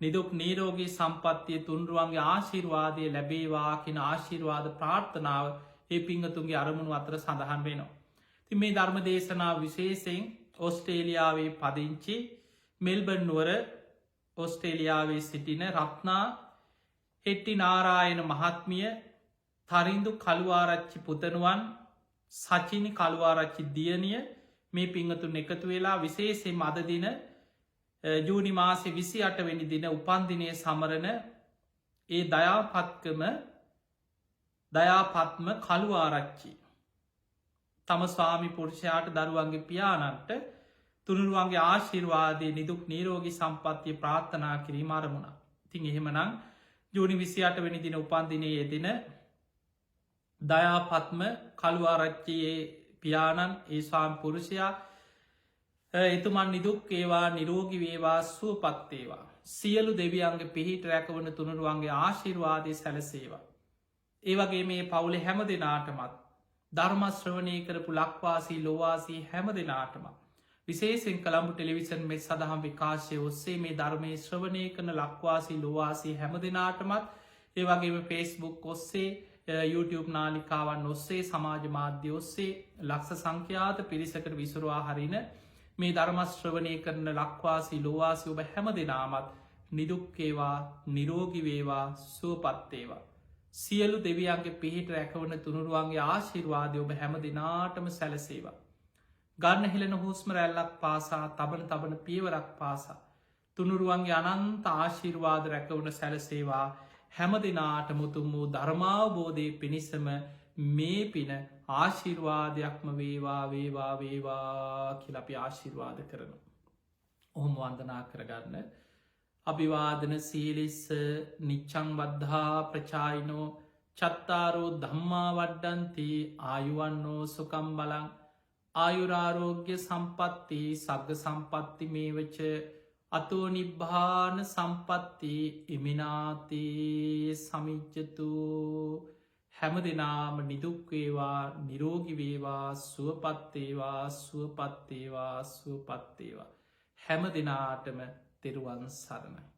නිදුක් නීරෝගී සම්පත්තිය තුන්රුවන්ගේ ආශිර්වාදය ලැබේවා කියෙන ආශිර්වාද ප්‍රාර්ථනාව ඒ පිංහතුන්ගේ අරමුණු අතර සඳහන් වෙනවා. ති මේ ධර්ම දේශනා විශේෂයෙන් ඔස්ට්‍රේලියාවේ පදිංචි මෙල්බන් නුවර ඔස්ට්‍රේලියාවේ සිටින රත්නා හෙට්ටි නාරායන මහත්මිය, තරින්දු කළුආරච්චි පුතනුවන්, සචිනි කළුආරච්චි දියණිය මේ පිංහතුන් එකතු වෙලා විශේෂෙන් අදදින ජූනි මාසෙ 28 වෙනි දින උපන්දිනය සමරන ඒ දයාපත්ම කළුආරච්චි තම ස්වාමි පුරුෂයාට දරුවන්ගේ පියාණන්ට තුනුරුවන්ගේ ආශිර්වාදය නිදුක් නීරෝගී සම්පත්තිය ප්‍රාර්ථනා කිරීම අරමුණ. ඉතින් එහෙමනම් ජූනි 28 වෙනි දින උපන්දිනයේ යෙදෙන දයාපත්ම කළුආරච්චියේ පියාණන් ඒ ස්වාමි පුරුෂයා එතුමන් නිදුක් ඒවා නිරෝගී වේවා සුවපත් වේවා. සියලු දෙවියන්ගේ පිහිට රැකවන තුනුරුවන්ගේ ආශිර්වාදය සැලසේවා. ඒ වගේ මේ පවුලේ හැම දෙනාටමත් ධර්ම ශ්‍රවණය කරපු ලක්වාසී ලොවාසී හැම දෙනාටම විශේෂෙන් කළම්බු ටෙලිවිෂන් මෙත් සඳහම් විකාශය ඔස්සේ මේ ධර්මය ශ්‍රවණය කරන ලක්වාසී ලොවාසී හැම දෙනාටමත් ඒ වගේම ෆේස්බුක් ඔස්සේ YouTube නාලිකාවන් ඔස්සේ සමාජ මාධ්‍ය ඔස්සේ ලක්ෂ සංඛ්‍යාත පිරිසකට විසුරවා හරින මේ ධර්මශ්‍රවණය කරන ලක්වාසී ලොවාසී ඔබ හැම දෙනාමත් නිදුක්කේවා නිරෝගිවේවා සුවපත්තේවා. සියලු දෙවියන්ගේ පිහිට රැකවන තුනුරුවන්ගේ ආශිර්වාදය ඔබ හැම දෙනාටම සැලසේවා. ගන්න හෙලෙන හුස්ම රැල්ලක් පාසා තබන පියවරක් පාසා තුනුරුවන්ගේ අනන්ත ආශිර්වාද රැකවන සැලසේවා. හැම දෙනාට මුතුම් වූ ධර්මාවබෝධය පිණිසම මේ පින ආශිර්වාදයක්ම වේවා වේවා වේවා කියල අපි ආශිර්වාද කරන. ඔහොම වන්දනා කරගන්න. අභිවාදන සීලිස්ස නිච්චං වද්ධා ප්‍රචායිනෝ චත්තාරෝ ධම්මා වඩ්ඩන්ති ආයුවන්නෝ සුකම් බලං ආයුරාරෝග්‍ය සම්පත්ති සග්ග සම්පත්ති මේවච අතෝ නිබ්භාන සම්පත්ති ඉමිනාතේ සමිච්චතු. හැම දෙනාම නිදුක්වේවා නිරෝගිවේවා සුවපත්තේවා සුවපත්තේවා සුවපත්තේවා. හැම දෙනාටම තෙරුවන් සරණයි.